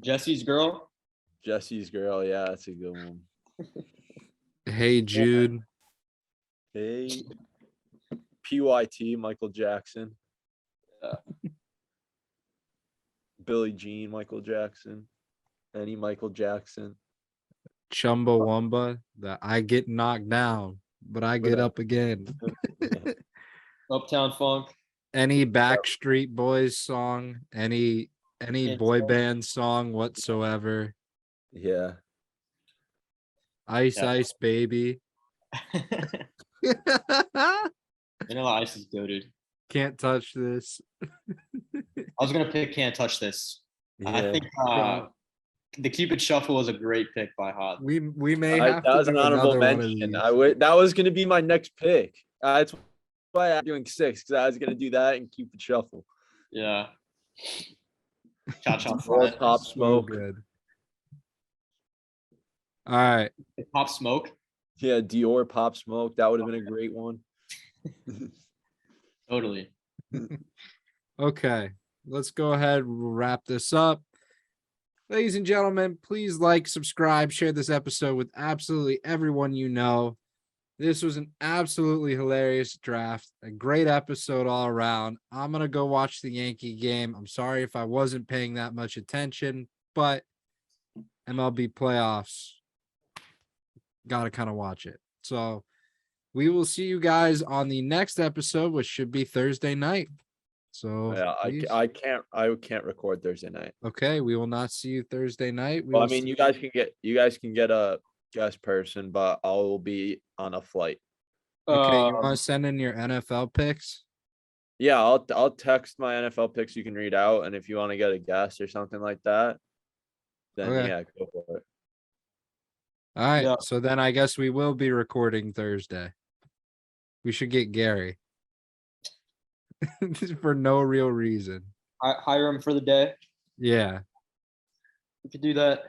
Speaker 3: Jesse's Girl.
Speaker 2: Jesse's Girl. Yeah, that's a good one.
Speaker 1: Hey, Jude.
Speaker 2: Hey. PYT, Michael Jackson.
Speaker 3: Yeah.
Speaker 2: Billie Jean, Michael Jackson. Any Michael Jackson.
Speaker 1: Chumbawamba. That I get knocked down, but I get up again.
Speaker 3: Uptown Funk.
Speaker 1: Any Backstreet Boys song, any boy band song whatsoever.
Speaker 2: Yeah.
Speaker 1: Ice
Speaker 3: Yeah.
Speaker 1: Ice Baby.
Speaker 3: Vanilla Ice is goated.
Speaker 1: Can't touch this.
Speaker 3: I was gonna pick Can't Touch This. I
Speaker 2: Yeah.
Speaker 3: think the Cupid Shuffle was a great pick by Hod.
Speaker 1: We may have
Speaker 2: That
Speaker 1: to
Speaker 2: was an
Speaker 1: do
Speaker 2: honorable
Speaker 1: another one of
Speaker 2: mention.
Speaker 1: these.
Speaker 2: That was gonna be my next pick. That's why I'm doing 6, because I was gonna do that and Cupid Shuffle.
Speaker 3: Yeah. Cha Cha
Speaker 2: All
Speaker 3: Slide.
Speaker 2: Pop
Speaker 1: So
Speaker 2: Smoke.
Speaker 1: good. All right.
Speaker 3: Pop Smoke.
Speaker 2: Yeah, Dior Pop Smoke. That would have been a great one.
Speaker 3: Totally.
Speaker 1: Okay. Let's go ahead. We'll wrap this up. Ladies and gentlemen, please like, subscribe, share this episode with absolutely everyone you know. This was an absolutely hilarious draft. A great episode all around. I'm going to go watch the Yankee game. I'm sorry if I wasn't paying that much attention, but MLB playoffs, got to kind of watch it. So we will see you guys on the next episode, which should be Thursday night. So
Speaker 2: Yeah,
Speaker 1: please-
Speaker 2: I can't record Thursday night.
Speaker 1: Okay, we will not see you Thursday night. We
Speaker 2: Well, I
Speaker 1: will
Speaker 2: mean,
Speaker 1: see
Speaker 2: you guys can get a guest person, but I will be on a flight.
Speaker 1: Okay, you
Speaker 3: Um,
Speaker 1: want to send in your NFL picks?
Speaker 2: Yeah, I'll text my NFL picks you can read out, and if you want to get a guest or something like that, then
Speaker 1: Okay.
Speaker 2: yeah, go for it.
Speaker 1: All right.
Speaker 3: Yeah.
Speaker 1: So then I guess we will be recording Thursday. We should get Gary for no real reason.
Speaker 3: hire him for the day.
Speaker 1: Yeah.
Speaker 3: We could do that.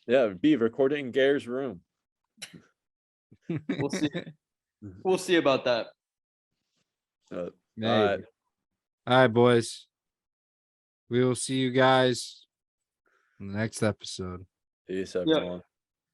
Speaker 2: Yeah, be recording in Gare's room.
Speaker 3: We'll see. We'll see about that.
Speaker 1: Maybe.
Speaker 2: All right.
Speaker 1: All right, boys. We will see you guys in the next episode.
Speaker 2: Peace, everyone.